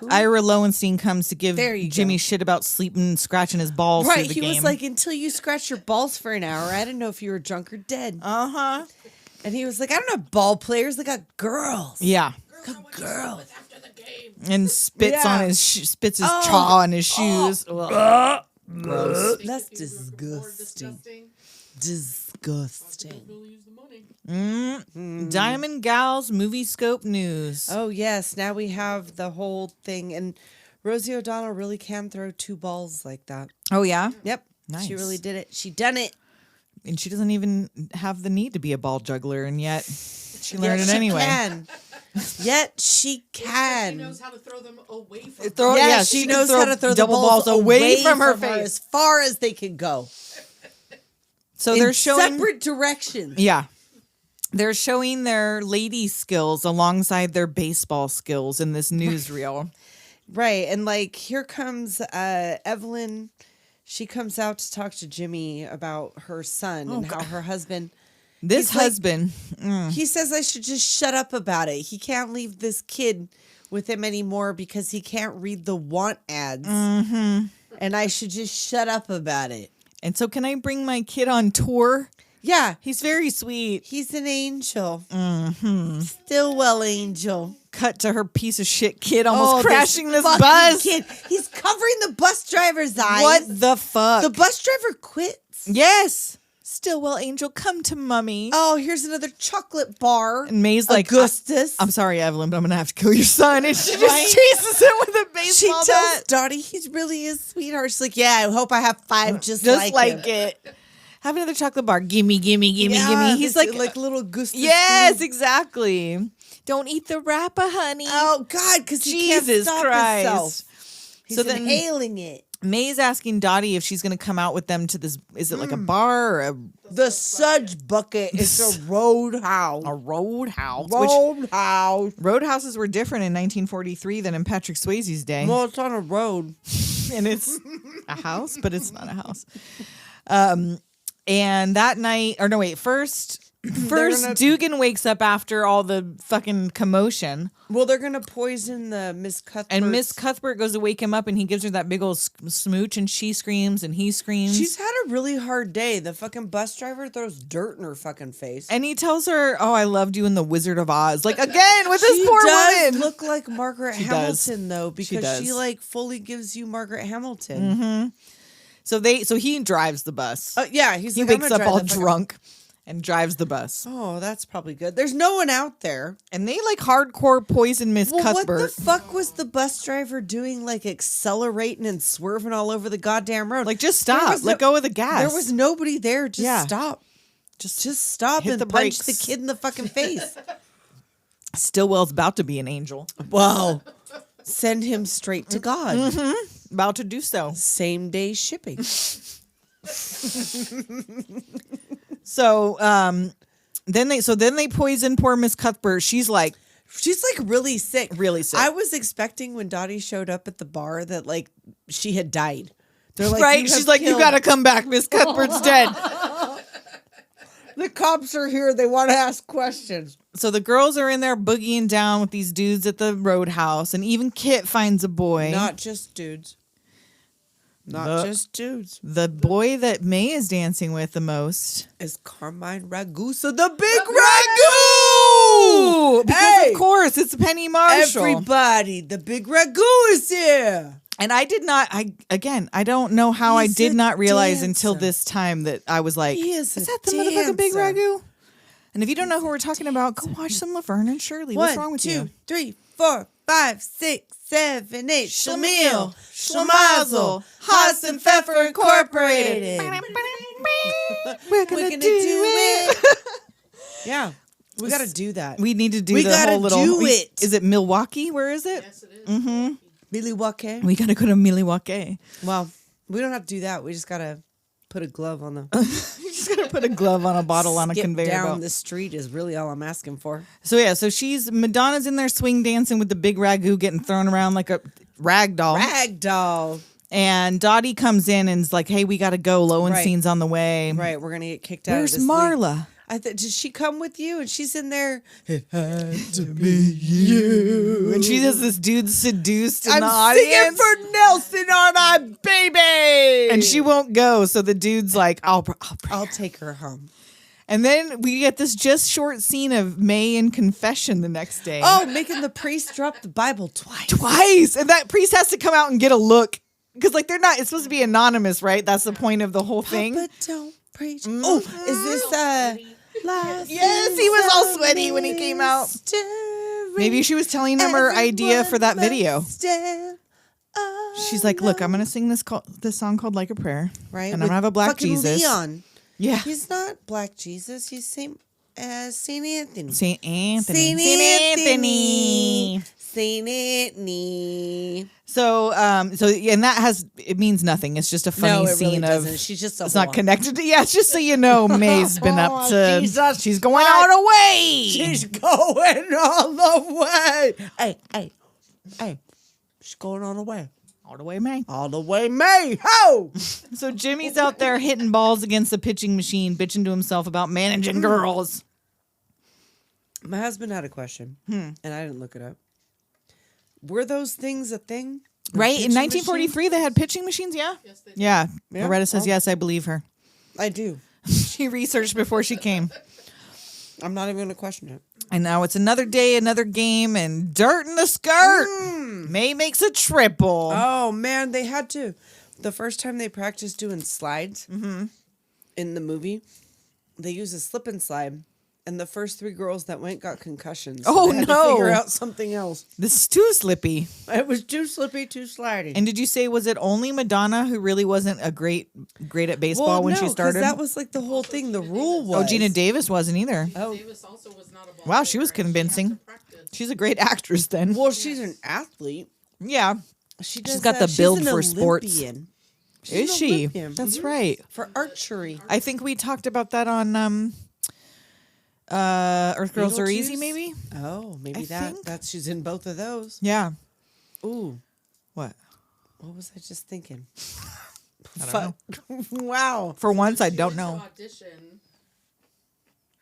Ira Lowenstein comes to give There you Jimmy go. shit about sleeping, scratching his balls. right? through the He game. was like, until you scratch your balls for an hour, I didn't know if you were drunk or dead. uh-huh. And he was like, I don't have ball players. They got girls. Yeah. Girls. After the game. And spits Yeah. on his spits his chaw on his shoes. Ugh. Gross. That's If you were more disgusting. Disgusting. We'll use the money. Diamond Gals Movie Scope News. Oh yes, now we have the whole thing, and Rosie O'Donnell really can throw 2 balls like that. Oh yeah? Yep, Nice. she really did it. She done it. And she doesn't even have the need to be a ball juggler, and yet she learned Yet it she anyway. Can. Yet she She can. knows how to throw them away from Throw- Yeah, yeah, she she knows can how to throw the double balls away from her as face. far as they can go. So In they're showing separate directions. Yeah. They're showing their lady skills alongside their baseball skills in this newsreel. Right, and like here comes Evelyn. She comes out to talk to Jimmy about her son and how her husband. This He's like- husband, He says I should just shut up about it. He can't leave this kid with him anymore because he can't read the want ads. Mm-hmm. And I should just shut up about it. and so can I bring my kid on tour? Yeah, He's very sweet. he's an angel. Mm-hmm. Stillwell angel. Cut to her piece of shit kid almost Oh, crashing this fucking bus. Kid. He's covering the bus driver's eyes. What the fuck? The bus driver quits. Yes. Stillwell Angel, come to mommy. Oh, here's another chocolate bar. And May's like, Augustus. I'm sorry, Evelyn, but I'm gonna have to kill your son. And she Right. just chases him with a She baseball tells bat. Dottie he really is sweetheart. She's like, yeah, I hope I have 5 just Just like him. it. Have another chocolate bar. Gimme, gimme, gimme, gimme. He's this- like, little Gustav. yes, Grub. exactly. Don't eat the wrapper, honey. Oh God, because he can't Jesus stop Christ. himself. He's So then- inhaling it. May's asking Dottie if she's going to come out with them to this. Is it like a bar or The Sudge Bucket is a roadhouse. a roadhouse? Which Roadhouse. roadhouses were different in 1943 than in Patrick Swayze's day. Well, it's on a road. And it's a house, but it's not a house. And that night, or no, wait, first gonna- Dugan wakes up after all the fucking commotion, Well, they're gonna poison the Miss Cuthbert. and Miss Cuthbert goes to wake him up, and he gives her that big old smooch, and she screams, and he screams. She's had a really hard day. The fucking bus driver throws dirt in her fucking face. And he tells her, "Oh, I loved you in The Wizard of Oz." Like again with this She poor does woman. look like Margaret She does. Hamilton though, because does. she like fully gives you Margaret Hamilton. So he drives the bus. Yeah, he's He like, I'm wakes gonna up drive all the fucking- drunk and drives the bus. Oh, that's probably good. There's no one out there. And they like hardcore poison Miss Well, Cuthbert. what the fuck was the bus driver doing? Like accelerating and swerving all over the goddamn road. Like just There stop. was Let go of the gas. There was nobody there. Just Yeah. stop. Just stop hit and the punch brakes. the kid in the fucking face. Stillwell's about to be an angel. Wow. Send him straight to God. About to do so. Same day shipping. So then they poison poor Miss Cuthbert. She's like She's like really sick. Really sick. I was expecting when Dottie showed up at the bar that like she had died. They're like, right. "You She's have like, you killed-" gotta come back. Miss Cuthbert's dead. The cops are here. They want to ask questions. So the girls are in there boogieing down with these dudes at the roadhouse, and even Kit finds a boy. Not just dudes. Not The- just dudes. The boy that May is dancing with the most. Is Carmine Ragusa the big Ragu! ragu! Because Hey! of course, it's Penny Marshall. Everybody, the big ragu is here. And I did not, I don't know how I He's did a not realize until dancer. this time that I was like, He is is a that the motherfucking big dancer. ragu? And if you don't know who we're talking about, go watch some Laverne and Shirley. What's wrong with 1, you? 2, 3, 4, 5, 6, 7, 8. Schlemiel, Schlemazel, Haas and Pfeffer Incorporated. We're gonna do it. Yeah, we got to do that. We need to do We the gotta whole little. do it. Is it Milwaukee? Where is it? Yes, it is. Billy Walker. We gotta go to Milwaukee. Well, we don't have to do that. We just got to put a glove on the You just gotta put a glove on a bottle on a skip conveyor down belt. the street is really all I'm asking for. So yeah, so Madonna's in there swing dancing with the big ragu getting thrown around like a rag doll. Ragdoll. And Dottie comes in and is like, "Hey, we gotta go. Lowenstein's on the way." Right, we're gonna get kicked out. Where's of this Marla? Did she come with you? And she's in there. It had to Be you. And she has this dude seduced in I'm the singing audience. for Nelson, aren't I, baby? And she won't go. So the dude's like, I'll bring I'll her. take her home. And then we get this just short scene of May in confession the next day. Oh, making the priest drop the Bible twice. Twice. And that priest has to come out and get a look. Because, like, it's supposed to be anonymous, right? That's the point of the whole thing. But don't preach. Oh, is this last? Yes, he was all sweaty when he came out. Maybe she was telling him her idea for that video. She's like, look, I'm going to sing this song called Like a Prayer. Right. And I'm going to have a black fucking Jesus. Leon. Yeah. He's not Black Jesus. He's Saint Anthony. Saint Anthony. Saint Anthony. Saint Anthony. So, and it means nothing. It's just a funny No, it scene really of. doesn't. She's just a It's not whore. connected to. Yeah, it's just so you know, May's been up to. Jesus She's going all the way. She's going all the way. Hey. She's going all the way. All the way, May. All the way, May. Ho! So Jimmy's out there hitting balls against the pitching machine, bitching to himself about managing girls. My husband had a question, and I didn't look it up. Were those things a thing? Right? In Pitching 1943, they had pitching machines, yeah? Yes, they did. Yeah. Yeah. Loretta says, Oh. yes, I believe her. I do. She researched before she came. I'm not even going to question it. And now it's another day, another game, and dirt in the skirt. May makes a triple. Oh, man, they had to. The first time they practiced doing slides in the movie, they used a slip and slide. And the first 3 girls that went got concussions. So Oh, they had no. to figure out something else. This is too slippy. It was too slippy, too slidey. And did you say, was it only Madonna who really wasn't a great at baseball when she started? that was like the whole thing. The rule was. Oh, Geena Davis wasn't either. Oh, Davis also was not a ball Wow, she was player, and she had convincing. to practice. She's a great actress then. well, she's an athlete. Yeah. She's got the build an for sports. Olympian. She's Is an she? Olympian. That's Mhm. right. For archery. I think we talked about that on Earth Girls Are Easy, Beetlejuice? maybe? Oh, maybe I think. that's she's in both of those. Yeah. Ooh, What? what was I just thinking? I don't know. Wow. For once, I She don't went to know. audition.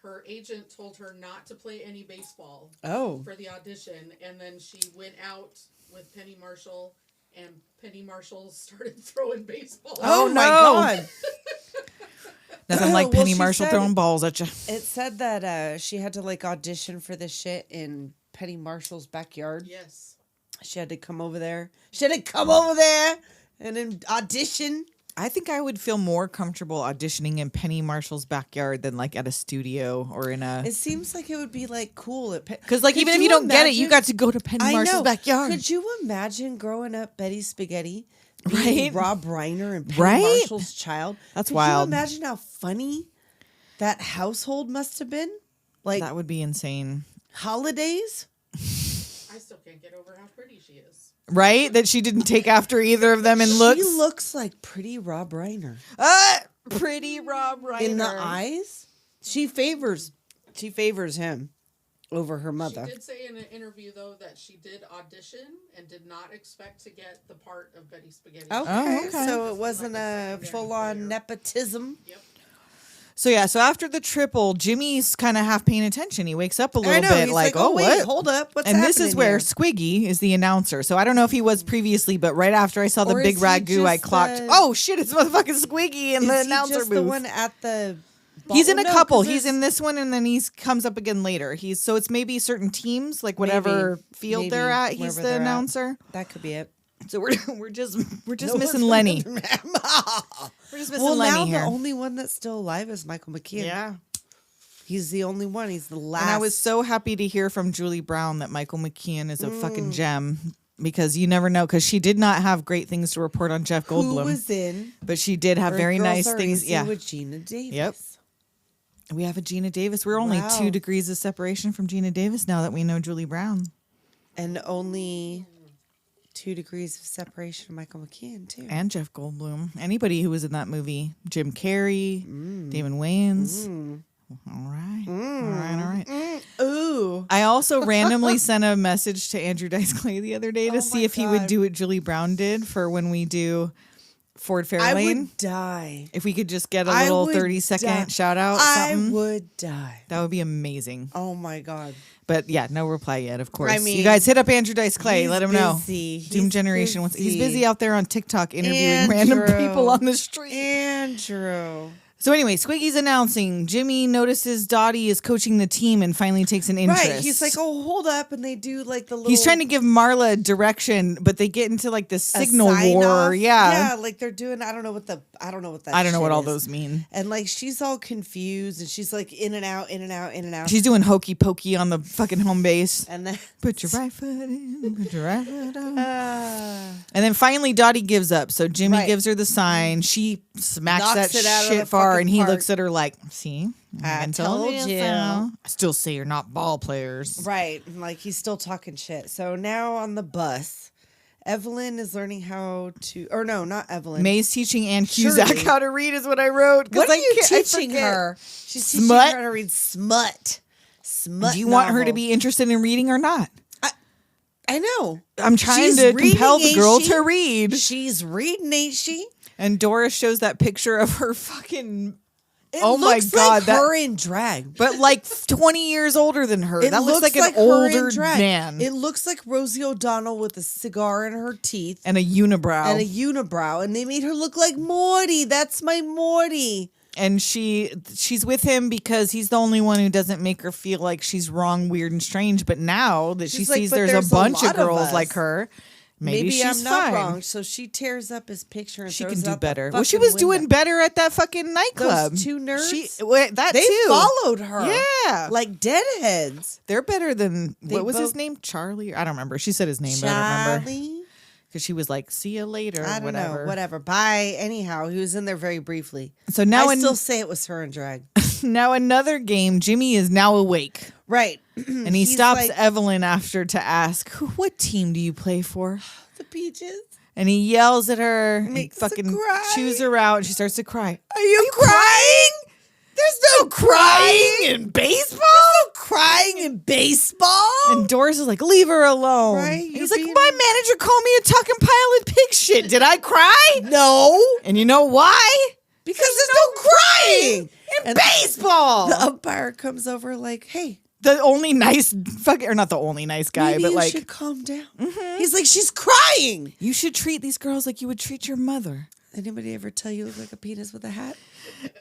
Her agent told her not to play any baseball Oh. for the audition, and then she went out with Penny Marshall, and Penny Marshall started throwing baseballs. Oh, Oh, my no. God. Nothing like Well, Penny she Marshall said- throwing balls at you. It said that she had to like audition for this shit in Penny Marshall's backyard. Yes. She had to come over there. She had to come over there and then audition. I think I would feel more comfortable auditioning in Penny Marshall's backyard than like at a studio or in a. It seems like it would be like cool at Because like Could even if you don't get it, you imagine- got to go to Penny I Marshall's know. backyard. Could you imagine growing up Betty Spaghetti, being Right? Rob Reiner and Penny Right? Marshall's child? That's Could wild. you imagine how funny that household must have been? Like That would be insane. holidays? I still can't get over how pretty she is. Right? That she didn't take after either of them in looks. She looks like pretty Rob Reiner. Pretty Rob Reiner. In the eyes, she favors him over her mother. She did say in an interview, though, that she did audition and did not expect to get the part of Betty Spaghetti. Okay, Oh, okay. so it wasn't Like a a secondary full-on player. nepotism. Yep. So yeah, so after the triple, Jimmy's kind of half paying attention. He wakes up a I little know, bit he's like, like, oh, wait, what? hold up, what's And this is happening where here? Squiggy is the announcer. So I don't know if he was previously, but right after I saw the Or big is he ragu, I just clocked, the- oh shit, it's motherfucking Squiggy in Is the he announcer just booth. the one at the He's in a no, couple. 'cause He's there's- in this one, and then he comes up again later. So it's maybe certain teams, like whatever field they're Maybe, at. He's wherever the they're at. announcer. That could be it. So we're just missing Lenny. We're just missing Well, Lenny now here. the only one that's still alive is Michael McKean. Yeah. He's the only one. He's the last. And I was so happy to hear from Julie Brown that Michael McKean is a fucking gem, because you never know, because she did not have great things to report on Jeff who Goldblum, was in. but she did have Or very Girls nice Are things. Easy Yeah. with Geena Davis. Yep. We have a Geena Davis. We're only Wow. 2 degrees of separation from Geena Davis now that we know Julie Brown. And only 2 degrees of separation from Michael McKean, too. And Jeff Goldblum. Anybody who was in that movie. Jim Carrey, Damon Wayans. All right. All right. Ooh. I also randomly sent a message to Andrew Dice Clay the other day to see my if he would God. do what Julie Brown did for when we do Ford I Fairlane. would die. If we could just get a I little would 30-second die. shout out, I something, would die. that would be amazing. Oh, my God. But yeah, no reply yet, of course. I mean, you guys hit up Andrew Dice Clay. he's Let him know. busy. Doom He's Generation. He's busy. busy out there on TikTok interviewing random Andrew. people on the street. Andrew. So anyway, Squiggy's announcing Jimmy notices Dottie is coaching the team and finally takes an interest. Right. He's like, oh, hold up. And they do like the little. He's trying to give Marla direction, but they get into like this a signal sign war. off. Yeah. Yeah. Like they're doing, I don't know what that I don't know shit what all is. those mean. And like she's all confused and she's like in and out, in and out, in and out. She's doing hokey pokey on the fucking home base. and then Put your right foot in, put your right foot out. And then finally Dottie gives up. So Jimmy Right. gives her the sign. She smacks Knocks that it out of shit the far, fucking and he park. looks at her like, see? I told told you. so. I still say you're not ball players. right. And like he's still talking shit. So now on the bus, Evelyn is learning how to, or no, not Evelyn. May's teaching Ann Cusack Shirley. how to read is what I wrote. 'cause What are you I teaching forget. her? She's Smut? teaching her how to read smut. Smut. Do you want her to novel. be interested in reading or not? I know. I'm trying She's to reading, compel the ain't girl she? to read. She's reading, ain't she? And Doris shows that picture of her fucking, It oh my looks God, like her in drag. but like 20 years older than her. It That looks like an her in older drag. man. It looks like Rosie O'Donnell with a cigar in her teeth And a unibrow. and a unibrow, and they made her look like Morty. That's my Morty. And she's with him because he's the only one who doesn't make her feel like she's wrong, weird, and strange. But now that she She's like, sees "But there's there's a bunch of lot of girls us. like her, maybe she's I'm not fine. wrong. So she tears up his picture and She throws can it do out the better. Well, she fucking was doing window. better at that fucking nightclub. Those two nerds? That They too. followed her. Yeah. Like deadheads. They're better than They what was his both- name? Charlie? I don't remember. She said his name, but I don't remember Charlie. because she was like, "See you later." I don't know. Whatever. Bye. Anyhow, he was in there very briefly. So now, I still say it was her in drag. now another game. Jimmy is now awake, Right. and he He's stops like, Evelyn after to ask, "What team do you play for?" the Peaches. And he yells at her, and Makes her fucking cry. chews her out, and she starts to cry. Are you crying? There's no crying in baseball? no crying in baseball. And Doris is like, "Leave her alone." Right, And you're he's like, being- "My manager called me a talking pile of pig shit. Did I cry?" No, And you know why? because there's no crying in And baseball. The umpire comes over like, "Hey, The only nice fucking, or not the only nice guy, maybe but you like, should calm down." He's like, "She's crying." you should treat these girls like you would treat your mother. Anybody ever tell you look like a penis with a hat?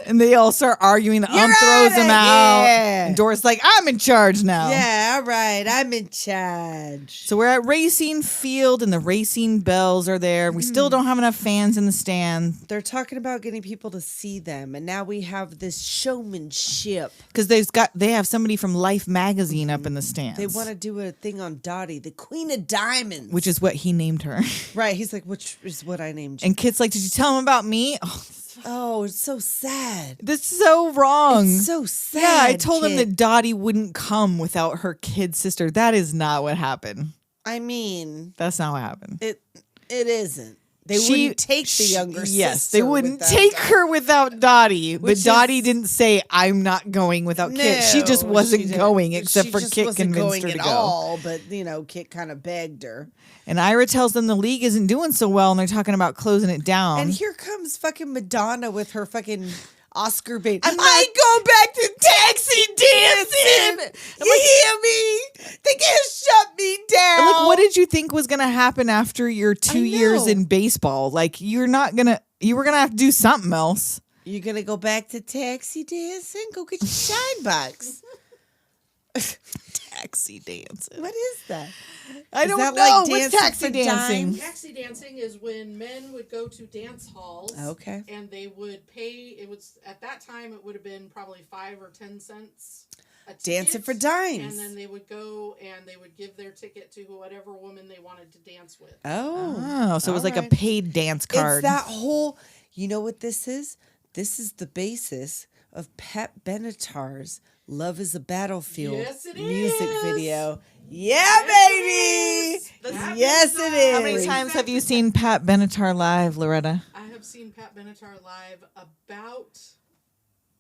And they all start arguing. The ump throws them outta out. here. And Doris like, "I'm in charge now." Yeah, all right. I'm in charge. So we're at Racing Field and the Racing Bells are there. We still don't have enough fans in the stand They're talking about getting people to see them, and now we have this showmanship. because they have somebody from Life magazine up in the stands. They want to do a thing on Dottie, the Queen of Diamonds. which is what he named her. right. He's like, which is what I named you. And Kit's like, "Did you tell him about me?" Oh, Oh, it's so sad. this is so wrong. It's so sad. Yeah, I told him Kit. that Dottie wouldn't come without her kid sister. That is not what happened. I mean, That's not what happened. it isn't. They wouldn't take the younger sister. Yes, they wouldn't without take Dottie. her without Dottie. But Which is- Dottie didn't say, "I'm not going without Kit." She just No, wasn't she didn't. going, except She for just Kit wasn't convinced going her to at go. all, but Kit kind of begged her. And Ira tells them the league isn't doing so well, and they're talking about closing it down. And here comes fucking Madonna with her fucking Oscar bait. I'm I go back to taxi dancing. You hear me? They can't shut me down. And look, what did you think was going to happen after your 2 years know. in baseball? Like, you were going to have to do something else. You're gonna go back to taxi dancing? Go get your shine box. Taxi dancing. What is that? I don't that know. like What's dancing taxi for dancing? dimes? Taxi dancing is when men would go to dance halls. Okay. And they would pay. It was at that time. It would have been probably 5 or 10 cents. A Dancing ticket, for dimes. And then they would go and they would give their ticket to whatever woman they wanted to dance with. Oh. So it was like a Alright. paid dance card. It's that whole, you know what this is? This is the basis of Pat Benatar's Love is a Battlefield Yes, it music is. video. Yeah, Yes, baby! it is. Yes, it is. How many times have you seen Pat Benatar live, Loretta? I have seen Pat Benatar live about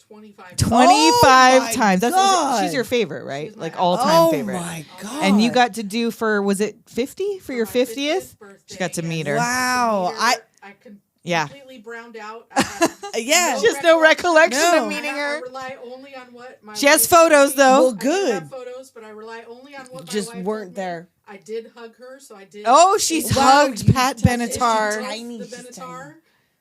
25 times. 25 my times. God. She's your favorite, right? She's my Like all-time Oh favorite. my God. And you got to do was it 50 for your my 50th? birthday, She got to meet yes. her. Wow. I could Yeah. completely browned out. I had Yeah. She has no recollection No. of meeting I her. rely only on what my She has wife photos, told me. though. Well, I do good. have photos, but I rely only on what Just my wife weren't told me. there. I did hug her, so I did. Oh, she's Wow, hugged you Pat touched it. Benatar. Tiny. The She's Benatar,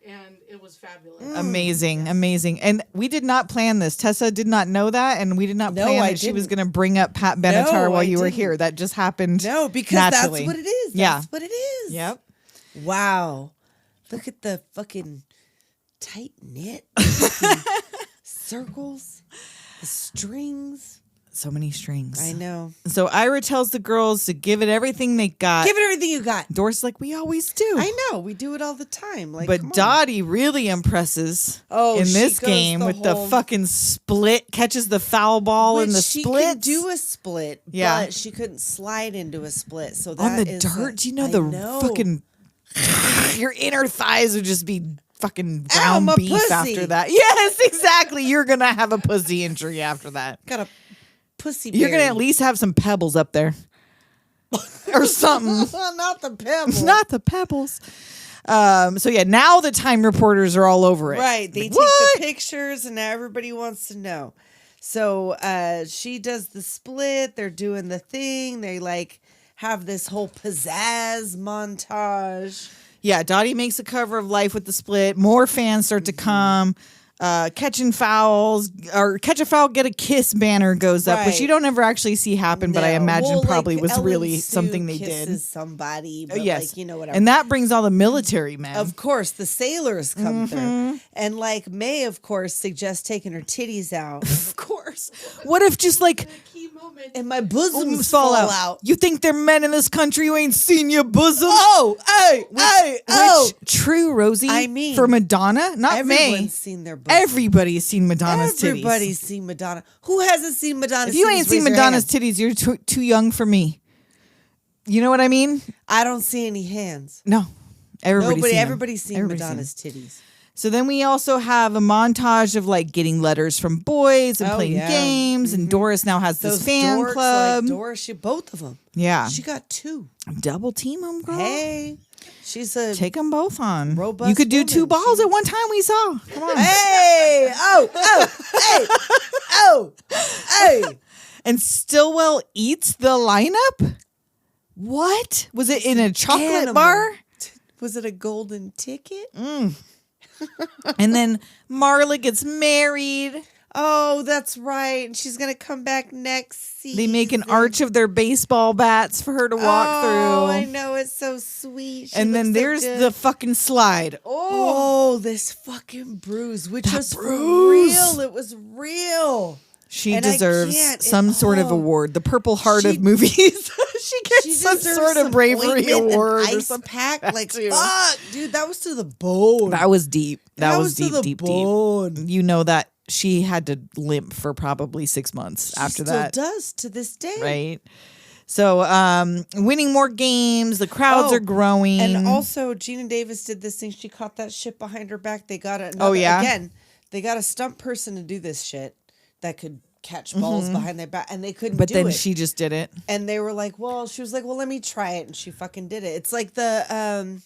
and it was fabulous. Amazing, amazing. And we did not plan this. Tessa did not know that, and we did not No, plan I that she was didn't. going to bring up Pat Benatar No, while I you were didn't. here. That just happened. No, because naturally. that's what it is. Yeah. That's what it is. Yep. Wow. Look at the fucking tight knit circles, the strings. So many strings. I know. So Ira tells the girls to give it everything they got. Give it everything you got. Doris is like, we always do. I know. We do it all the time. Like, But come on. Dottie really impresses Oh, in she this goes game the with the whole- fucking split, catches the foul ball in Which the she split. could do a split, Yeah. but she couldn't slide into a split. So that on the is dirt. a- Do you know I the fucking your inner thighs would just be fucking Ow, ground my beef pussy. after that. Yes, exactly. You're gonna have a pussy injury after that. got a pussy. You're gonna berry. at least have some pebbles up there. Or something. Not the pebble. Not the pebbles. So yeah, now the Time reporters are all over it. Right. They Like, take what? the pictures and now everybody wants to know. So she does the split. They're doing the thing. They like have this whole pizzazz montage. Yeah, Dottie makes a cover of Life with the split. More fans start to come. Catching fouls or catch a foul, get a kiss banner goes up, which Right. you don't ever actually see happen, but I No. imagine Well, probably like, was Ellen really Sue something they did. kisses somebody, but Yes, like, you know, whatever. and that brings all the military men. Of course, the sailors come Mm-hmm. through. And like May, of course, suggests taking her titties out. Of course. What if just like Key moment. And my bosoms fall out? You think they're men in this country who ain't seen your bosom? Oh, hey, hey, oh. Which true, Rosie. I mean, for Madonna, not May. Everyone's seen their bosoms. Everybody's seen Madonna's titties. Everybody's seen Madonna. Who hasn't seen Madonna's If you titties? ain't seen Raise your Madonna's hand. titties, you're too young for me. You know what I mean? I don't see any hands. No. Everybody's seen Everybody's Madonna's titties. So then we also have a montage of like getting letters from boys and Oh, playing yeah. games. And Doris now has this fan dorks club. Like Doris, both of them. Yeah. She got 2. Double team them, girl. Hey, she's a Take them both on. Robust You could do 2 woman. balls at one time, we saw. Come on. hey, hey, hey. And Stillwell eats the lineup? What? Was it in a chocolate Animal. bar? Was it a golden ticket? And then Marla gets married. Oh, that's right. And she's gonna come back next season. They make an arch of their baseball bats for her to walk Oh, I through. know, it's so sweet. She And then looks so there's good. the fucking slide. Oh, this fucking bruise, which That was bruise. for real. It was real. She And I deserves can't- some sort of oh. award. The Purple Heart She- of movies. she gets She some deserves sort of some bravery ointment and award or ice something. pack. Like, too. fuck, dude, that was to the bone. That was deep. That was to deep, the deep, bone. deep. You know that she had to limp for probably 6 months after Still that. does to this day. Right. So, winning more games, the crowds Oh, are growing. And also, Geena Davis did this thing. She caught that shit behind her back. They got another, Oh, yeah? again, they got a stunt person to do this shit that could catch balls behind their back, and they couldn't but do then it. she just did it. And they were like, she was like, well, let me try it. And she fucking did it. It's like the,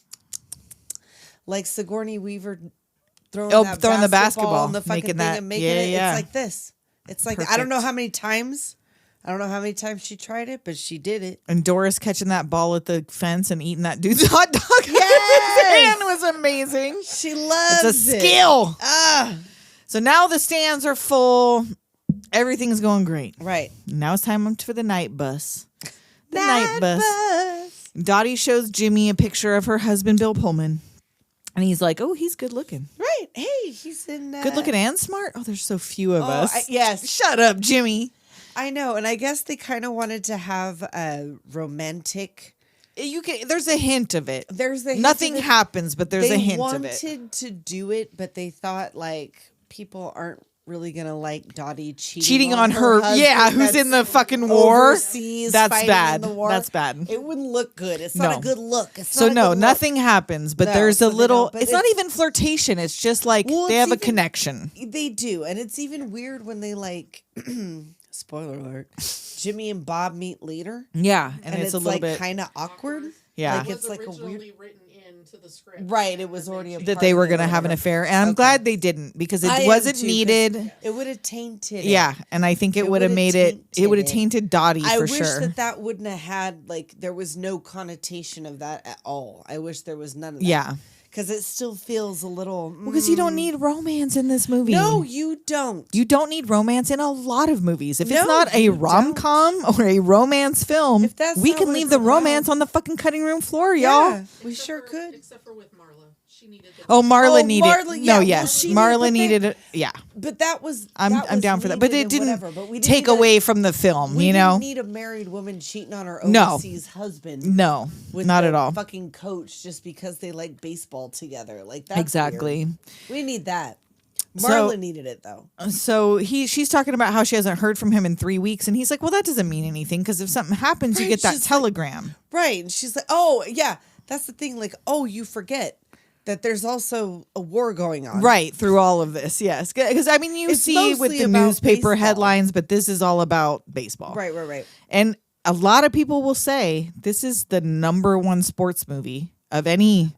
like Sigourney Weaver throwing the basketball, and the fucking making thing that- and making yeah, it. yeah. It's like this. It's like, I don't know Perfect. how many times. I don't know how many times she tried it, but she did it. And Doris catching that ball at the fence and eating that dude's hot dog. Yes! It was amazing. She loves It's a it. skill. Ah, So now the stands are full. Everything's going great. Right. Now it's time for the night bus. The night bus. Dottie shows Jimmy a picture of her husband, Bill Pullman. And he's like, oh, he's good looking. Right. Hey, he's in... Good looking and smart? Oh, there's so few of us. Yes. Shut up, Jimmy. I know. And I guess they kind of wanted to have a romantic... There's a hint of it. Nothing happens, but there's a hint of it. They wanted to do it, but they thought, like, people aren't really gonna like Dottie cheating on her husband. Yeah, who's in the fucking war. Overseas, that's bad. in the war. That's bad. It wouldn't look good. It's not a good look. Nothing happens, but there's a little. But it's not even flirtation. It's just like they have a connection. They do, and it's even weird when they like. Spoiler alert: Jimmy and Bob meet later. Yeah, and it's a little like bit kind of awkward. Yeah, like it's like a weird. Written into the script. Right, it was already that they were going to have an affair, and I'm glad they didn't because it wasn't needed. It would have tainted. Yeah, and I think it would have made it. It would have tainted Dottie for sure. I wish that wouldn't have had like there was no connotation of that at all. I wish there was none of that. Yeah. Because it still feels a little... Because you don't need romance in this movie. No, you don't. You don't need romance in a lot lot of movies. If it's not a rom-com or a romance film, we can leave the romance on the fucking cutting room floor, y'all. Yeah, we sure could. Except for with Marla. She needed the Marla needed... yeah, no, yes. Marla needed it. Yeah. But that was... I'm down for that. But it didn't we take away from the film, we you know? didn't need a married woman cheating on her overseas husband. No, with not at all. Fucking coach just because they like baseball together. Like that's exactly. Weird. We need that. Marla needed it though. So she's talking about how she hasn't heard from him in 3 weeks, and he's like, "Well, that doesn't mean anything because if something happens, you get that telegram." Right, and she's like, "Oh yeah, that's the thing. Like, oh, you forget that there's also a war going on." Right, through all of this, yes. Because I mean, you see with the newspaper baseball headlines, but this is all about baseball. Right. And a lot of people will say this is the #1 sports movie of any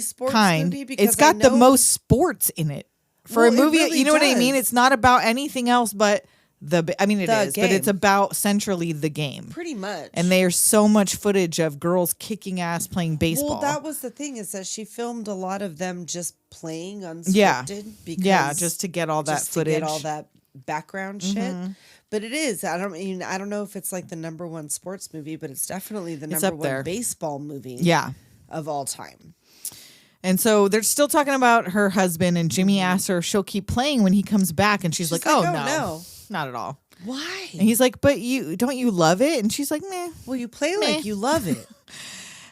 sports kind. movie because it's got the most sports in it. For a movie, really you know what I mean? does. It's not about anything else but I mean, it is, but it's game. about centrally the game. Pretty much. And there's so much footage of girls kicking ass playing baseball. Well, that was the thing is that she filmed a lot of them just playing unscripted. Yeah, just to get all that footage. To get all that background shit. But it is. I don't know if it's like the #1 sports movie, but it's definitely the #1 baseball movie. Yeah. Of all time. And so they're still talking about her husband, and Jimmy asks her if she'll keep playing when he comes back, and she's like, "Oh no, not at all." Why? And he's like, "But don't you love it?" And she's like, "Meh." Well, you play like you love it.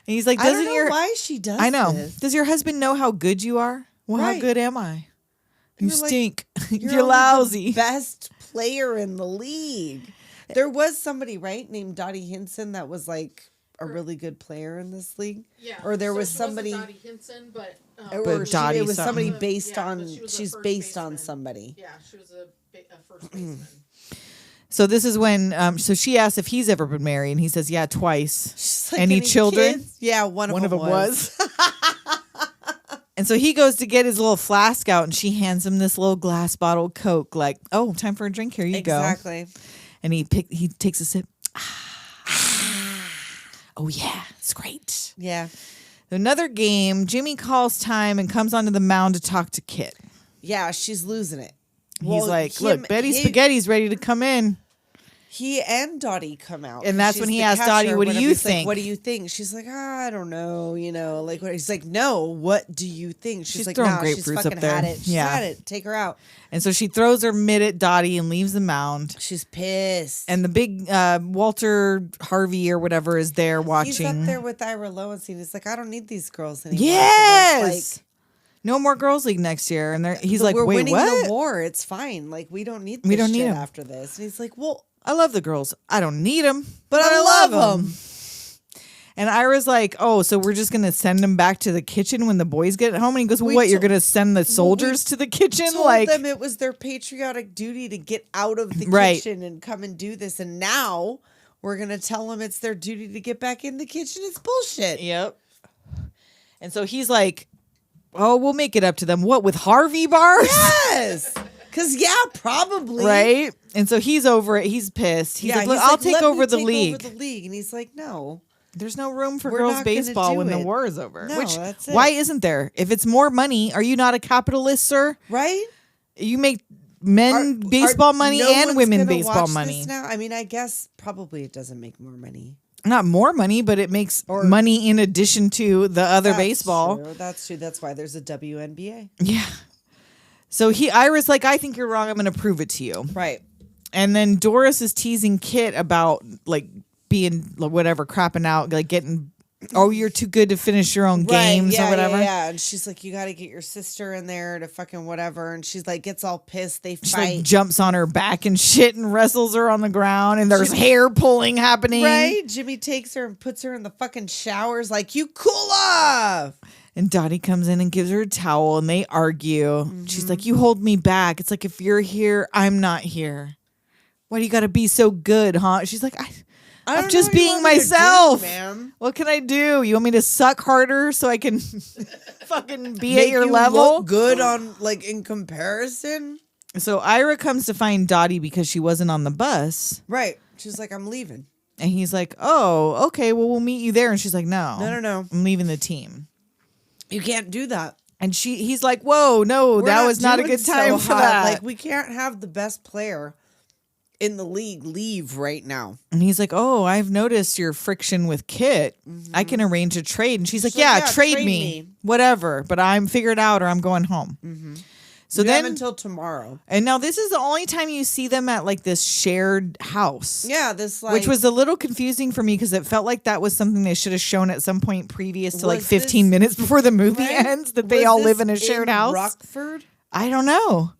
And he's like, I don't know why she does I know. this. Does your husband know how good you are? Well, how good am I? You stink. You're only lousy. The best player in the league. There was somebody, right, named Dottie Hinson that was like a really good player in this league. Yeah. Or there was she somebody. wasn't Dottie Hinson, but Dottie it was somebody something. based on. but She's first based on baseman. somebody. Yeah, she was a first baseman. So this is when, so she asks if he's ever been married, and he says, "Yeah, twice." She's like, Any children? kids? Yeah, one of them was. And so he goes to get his little flask out, and she hands him this little glass bottle of Coke, like, "Oh, time for a drink. Here you go." Exactly. And he takes a sip. Oh yeah, it's great. Yeah. Another game. Jimmy calls time and comes onto the mound to talk to Kit. Yeah, she's losing it. He's like, "Look, Betty Spaghetti's ready to come in." He and Dottie come out. And that's when he asked Dottie, "What do you think?" What do you think? She's like, I don't know, like what he's like, "No, what do you think?" She's like, throwing "No, she's grapefruits fucking up there. had it. She's had it. Take her out." And so she throws her mitt at Dottie and leaves the mound. She's pissed. And the big Walter Harvey or whatever is there watching. He's up there with Ira Lowenstein. He's like, "I don't need these girls anymore." Yes. No more girls league next year. And he's like, "We're "Wait, winning what? the war. It's fine. Like we don't need this shit them after this." And he's like, "Well, I love the girls. I don't need them, but I I love love them." And Ira's like, "Oh, so we're just going to send them back to the kitchen when the boys get home?" And he goes, "What, you're going to send the soldiers to the kitchen?" Told them it was their patriotic duty to get out of the kitchen and come and do this. And now we're going to tell them it's their duty to get back in the kitchen. It's bullshit. Yep. And so he's like, "Oh, we'll make it up to them." What, with Harvey bars? Yes. Because, probably. Right? And so he's over it. He's pissed. He's like, "Look, I'll take over the league." And he's like, "No. There's no room for We're girls not gonna baseball do when the it." war is over. No, that's it. Why isn't there? If it's more money, are you not a capitalist, sir? Right? You make men baseball money no and one's women gonna baseball watch money. this now? I mean, I guess probably it doesn't make more money. Not more money, but it makes money in addition to the other baseball. True. That's true. That's why there's a WNBA. Yeah. So Ira's like, I think you're wrong. I'm going to prove it to you. Right. And then Doris is teasing Kit about like being whatever, crapping out, like getting, oh, you're too good to finish your own games or whatever. Yeah. And she's like, you got to get your sister in there to fucking whatever. And she's like, gets all pissed. They She fight. like jumps on her back and shit and wrestles her on the ground. And there's hair pulling happening. Right. Jimmy takes her and puts her in the fucking showers like, you cool off. And Dottie comes in and gives her a towel and they argue. She's like, you hold me back. It's like, if you're here, I'm not here. Why do you got to be so good, huh? She's like, I'm just being myself. What can I do? You want me to suck harder so I can fucking be at your level? Look good on like in comparison. So Ira comes to find Dottie because she wasn't on the bus. Right. She's like, I'm leaving. And he's like, oh, okay, well, we'll meet you there. And she's like, no. No. I'm leaving the team. You can't do that. And he's like, whoa, no, that was not a good time for that. Like, we can't have the best player in the league leave right now. And he's like, oh, I've noticed your friction with Kit. I can arrange a trade. And she's like, yeah, trade me. Whatever. But I'm figured out or I'm going home. So You then have until tomorrow. And now this is the only time you see them at like this shared house. Yeah, this like which was a little confusing for me because it felt like that was something they should have shown at some point previous to like Was 15 this- minutes before the movie right? ends that they Was all this live in a shared house. Rockford? I don't know.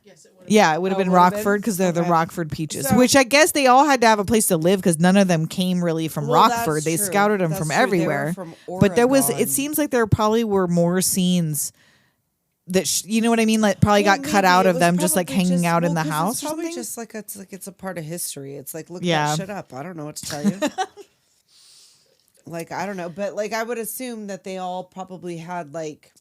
Yes, it would. Yeah, it would have been would have been? Rockford because they're the Okay. Rockford Peaches, So- which I guess they all had to have a place to live because none of them came really from Well, that's Rockford. They true. scouted them That's from true. They were everywhere. from But there was, Oregon. it seems like there probably were more scenes that, you know what I mean? Like probably got cut out of them just like hanging out in the house. It's or probably something. just like it's a part of history. It's like look Yeah. that shit up. I don't know what to tell you. Like I don't know, but like I would assume that they all probably had like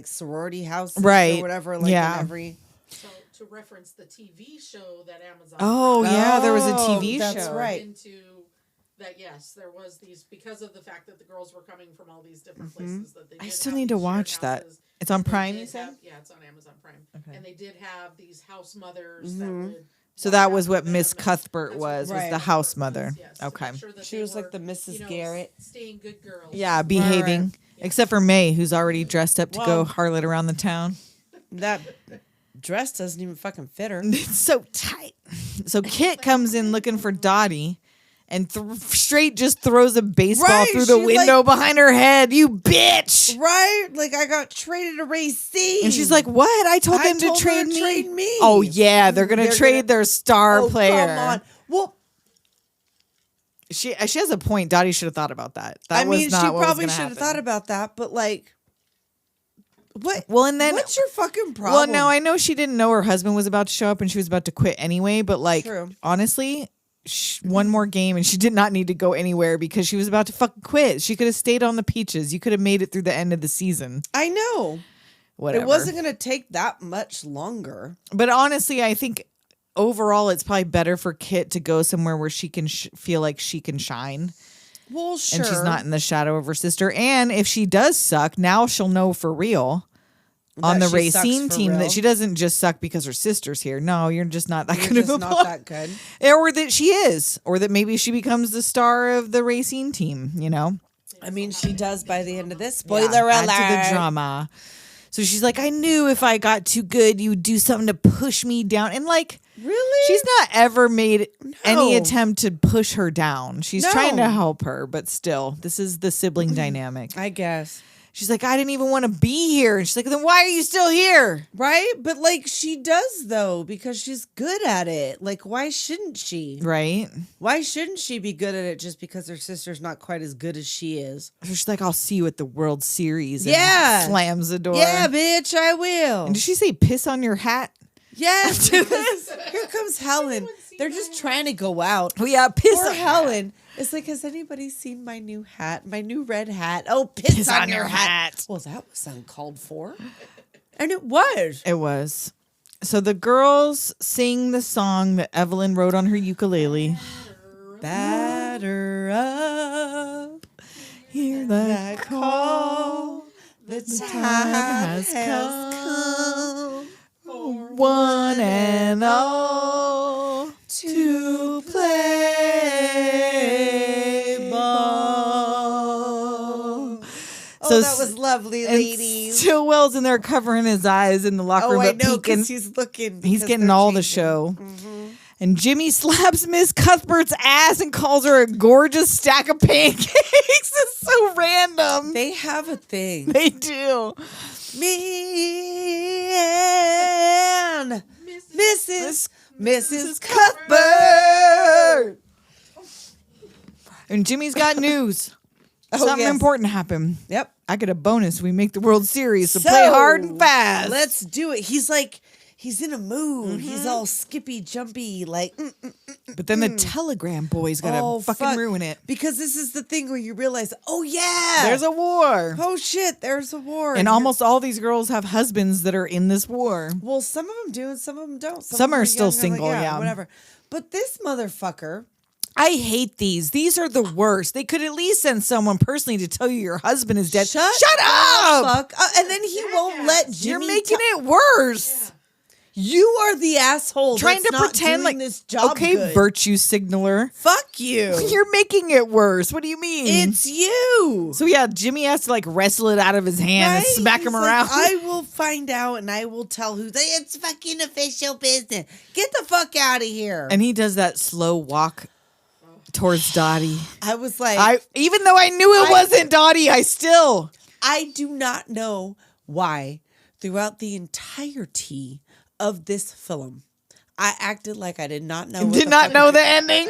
sorority houses Right. or whatever. Like Yeah. in every. So to reference the TV show that Amazon. Oh, yeah, there was a TV that's show. right. Into that, yes, there was these because of the fact that the girls were coming from all these different places. That they I did still have need to these shared watch that. houses. It's on They Prime, did you said? have- yeah, it's on Amazon Prime. Okay. And they did have these house mothers that would. So watch that out was for what them, Miss and Cuthbert that's was what Right. the house mother. Yes, to Okay. make sure that She they was like were, the Mrs. you know, Garrett. staying good girls. Yeah, behaving. Except for May, who's already dressed up to go Well- harlot around the town. That dress doesn't even fucking fit her. It's so tight. So Kit comes in looking for Dottie and straight just throws a baseball Right, through the she's window like- behind her head. You bitch. Right? Like I got traded to Racine. And she's like, what? I told I them told to her trade to me. trade me. Oh, yeah. They're going to They're trade gonna- their star Oh, player. come on. Well, She has a point. Dottie should have thought about that. That I was mean, not she what was probably gonna should have happen. thought about that, but like, what? Well, and then What's your fucking problem? Well, now I know she didn't know her husband was about to show up and she was about to quit anyway, but like, True. honestly, one more game and she did not need to go anywhere because she was about to fucking quit. She could have stayed on the Peaches. You could have made it through the end of the season. I know. Whatever. It wasn't going to take that much longer. But honestly, I think overall it's probably better for Kit to go somewhere where she can feel like she can shine. Well, sure. And she's not in the shadow of her sister. And if she does suck, now she'll know for real on the That she sucks Racine for team real. that she doesn't just suck because her sister's here. No, you're just not that You're good of just a not player. that good. Or that she is. Or that maybe she becomes the star of the Racine team, you know? I mean, she does by the end of this. Yeah, Spoiler add alert. to the drama. So she's like, I knew if I got too good, you would do something to push me down. And like, Really? she's not ever made any No. attempt to push her down. She's No. trying to help her, but still, this is the sibling dynamic. I guess. She's like, I didn't even want to be here. And she's like, then why are you still here? Right? But like she does though, because she's good at it. Like, why shouldn't she? Right? Why shouldn't she be good at it just because her sister's not quite as good as she is? So she's like, I'll see you at the World Series. And Yeah. slams the door. Yeah, bitch, I will. And did she say piss on your hat? Yes, because here comes Helen. They're just trying to go out. Oh, yeah, piss Poor on Helen. It's like, has anybody seen my new hat? My new red hat? Oh, piss on your hat. Well, that was uncalled for. And it was. It was. So the girls sing the song that Evelyn wrote on her ukulele. Batter up. Hear that Call. The time has come. one and all to play ball. Oh, that was lovely, and ladies. Stillwell's in there covering his eyes in the locker room. Oh, I but know, peeking. because he's looking. He's because getting they're all the changing. show. And Jimmy slaps Miss Cuthbert's ass and calls her a gorgeous stack of pancakes. It's so random. They have a thing. They do. Me and Mrs. Cuthbert. And Jimmy's got news. Oh, Something yes. important happened. Yep. I get a bonus. We make the World Series, so play hard and fast. Let's do it. He's like, he's in a mood. He's all skippy, jumpy, like. But then the Telegram boys gotta fucking ruin it. Because this is the thing where you realize, oh yeah, There's a war. oh shit, there's a war. And almost all these girls have husbands that are in this war. well, some of them do, and some of them don't. Some of are them still young and single, yeah. whatever. But this motherfucker. I hate these. These are the worst. They could at least send someone personally to tell you your husband is dead. Shut up! Fuck. And then he won't let Jimmy. You're making it worse. You are the asshole Trying that's to not pretend doing like this job okay, good. virtue signaler. Fuck you. You're making it worse. What do you mean? It's you. So yeah, Jimmy has to like wrestle it out of his hand and Right? smack He's him like, around. I will find out and I will tell who's. It's fucking official business. Get the fuck out of here. And he does that slow walk towards Dottie. I was like, Even though I knew it wasn't Dottie, I do not know why throughout the entirety of this film, I acted like I did not know. did not know the ending.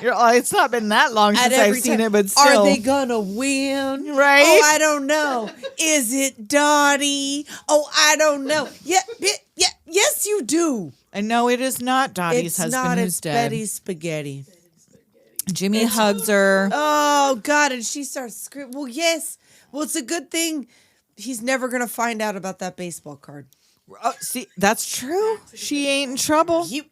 It's not been that long since I've seen it, but still. Are they gonna win? Right? Oh, I don't know. Is it Dottie? Oh, I don't know. Yeah, yes, you do. And no, it is not Dottie's It's husband not. who's It's dead. Betty's spaghetti. Jimmy hugs her. Oh God! And she starts screaming. Well, yes. Well, it's a good thing he's never gonna find out about that baseball card. Oh, see, that's true. She ain't in trouble. She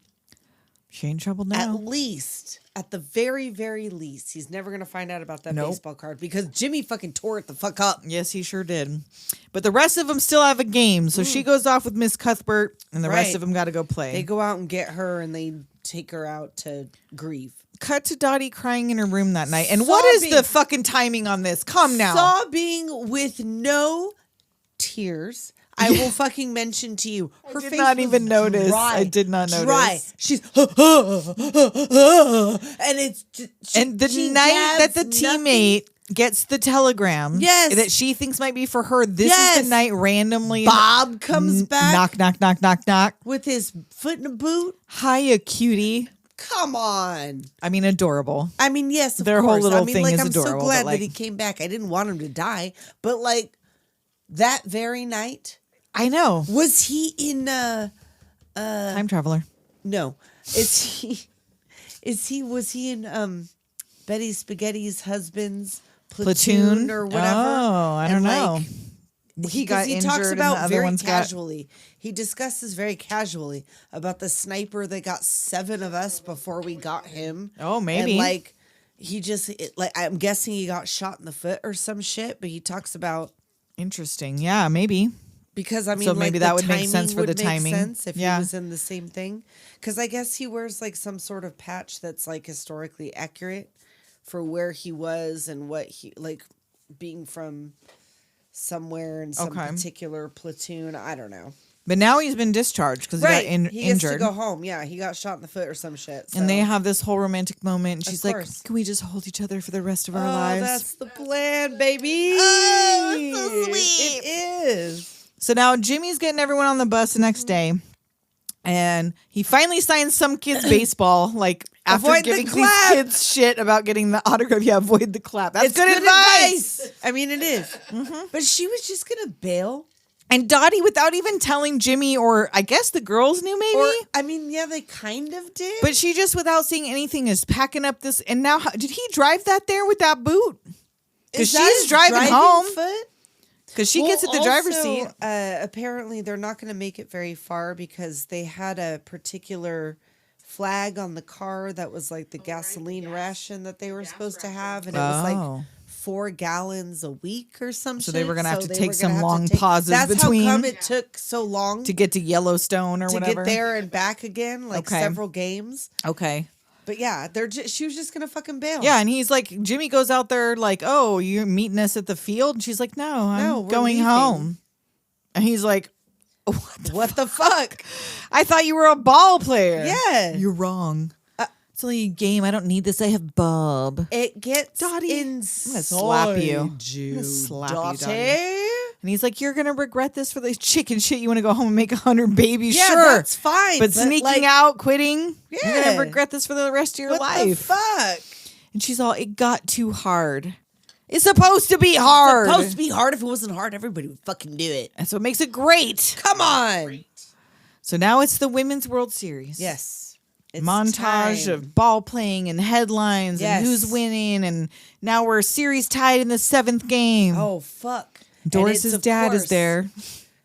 ain't in trouble now. At least, at the very, very least, he's never gonna find out about that Nope. baseball card because Jimmy fucking tore it the fuck up. Yes, he sure did. But the rest of them still have a game. So she goes off with Miss Cuthbert, and the rest Right. of them got to go play. They go out and get her, and they take her out to grieve. Cut to Dottie crying in her room that night. And what is Sobbing. the fucking timing on this? Come now. Sobbing with no tears. I will fucking mention to you. Her did face not was even notice. dry. I did not notice. Dry. She's and it's And the she night that the grabs nothing. teammate gets the telegram Yes. that she thinks might be for her, this is Yes. the night randomly Bob comes back knock, knock, knock, knock, knock. with his foot in a boot. Hiya, cutie. Come on. I mean, adorable. I mean, yes, of Their whole course. little I mean, thing like, is I'm adorable, so glad but, like- that he came back. I didn't want him to die, but like that very night, I know. was he in? Time traveler. No, was he in Betty Spaghetti's husband's platoon or whatever? Oh, I don't And, know. like, He got he injured talks and the about other very one's got- casually. He discusses very casually about the sniper that got 7 of us before we got him. Oh, maybe. And like he just I'm guessing he got shot in the foot or some shit. But he talks about Interesting. Yeah, maybe. because I mean, So like, maybe the that would make sense timing for the would make timing. sense if Yeah. he was in the same thing. Because I guess he wears like some sort of patch that's like historically accurate for where he was and what he like being from somewhere in some Okay. particular platoon. I don't know. But now he's been discharged because he got He gets to injured. go home. Yeah, he got shot in the foot or some shit. And they so- have this whole romantic moment. And she's like, course. can we just hold each other for the rest of our Oh, lives? that's the plan, baby. Oh, it's so sweet. It is. So now Jimmy's getting everyone on the bus the next day. And he finally signs some kid's baseball, like after Avoid the giving these clap. kids shit about getting the autograph. Yeah, avoid the clap. That's It's good advice. I mean, it is. But she was just gonna bail. And Dottie, without even telling Jimmy, or I guess the girls knew maybe, Or I mean, yeah, they kind of did. but she just, without saying anything, is packing up this. And now, did he drive that there with that boot? Because Is that she's his driving home. foot? Because she gets at the driver's seat. Apparently, they're not going to make it very far because they had a particular flag on the car that was like the gasoline ration that they were supposed to have, and it was like 4 gallons a week or some So shit. they were gonna have to they take were some gonna have to long take- pauses That's between how come it took so long to get to Yellowstone or to whatever. get there and back again, like Okay. several games. Okay. But yeah, she was just gonna fucking bail. Yeah, and he's like, Jimmy goes out there like, "Oh, you're meeting us at the field?" And she's like, "No, I'm we're going leaving." home." And he's like, What the fuck? "I thought you were a ball player." Yeah. You're wrong. It's only a game. I don't need this. I have Bob. It gets Dottie, inside. I'm gonna slap you. I'm gonna slap you, Dottie. And he's like, "You're gonna regret this for this chicken shit. You want to go home and make 100 babies? Yeah, sure, that's fine. But sneaking like, out, quitting, you're Yeah. gonna regret this for the rest of your what life." the fuck? And she's all, "It got too hard. It's supposed to be hard. It's supposed to be hard. If it wasn't hard, everybody would fucking do it. That's what makes it great." Come on. So now it's the Women's World Series. Yes. It's Montage time. of ball playing and headlines Yes. and who's winning. And now we're series tied in the 7th game. Oh, fuck. And Doris's it's, of dad is course, there.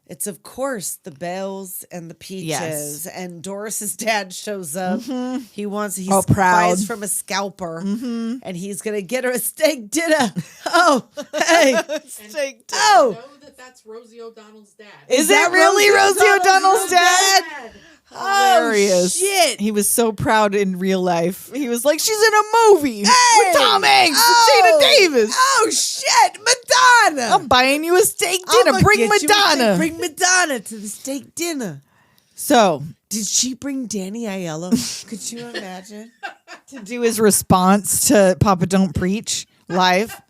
It's, of course, the Bells and the Peaches. Yes. And Doris's dad shows up. He Oh, proud. buys from a scalper. And he's going to get her a steak dinner. Oh, hey. Oh. Know that that's Rosie O'Donnell's dad. Is that really Rosie O'Donnell's dad? Hilarious. shit. He was so proud in real life. He was like, "She's in a movie with Tom Hanks Oh. and Geena Davis. Oh, shit. Madonna. I'm buying you a steak dinner. I'ma Bring get you a steak- Madonna." Bring Madonna to the steak dinner. So Did she bring Danny Aiello? Could you imagine? to do his response to Papa Don't Preach live.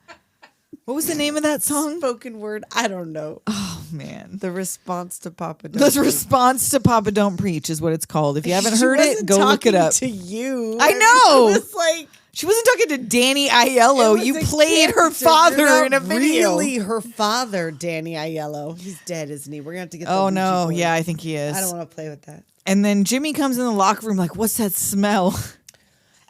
What was the name of that song? Spoken word. I don't know. Oh man. The response to Papa. The response to Papa Don't Preach is what it's called. If you haven't heard it, go look it up. To you, I know. It was like She wasn't talking to Danny it Aiello. was You a played her character. You're father not in a video. Really, her father, Danny Aiello. He's dead, isn't he? We're gonna have to get. Oh the Ouija no, board. yeah, I think he is. I don't want to play with that. And then Jimmy comes in the locker room like, "What's that smell?"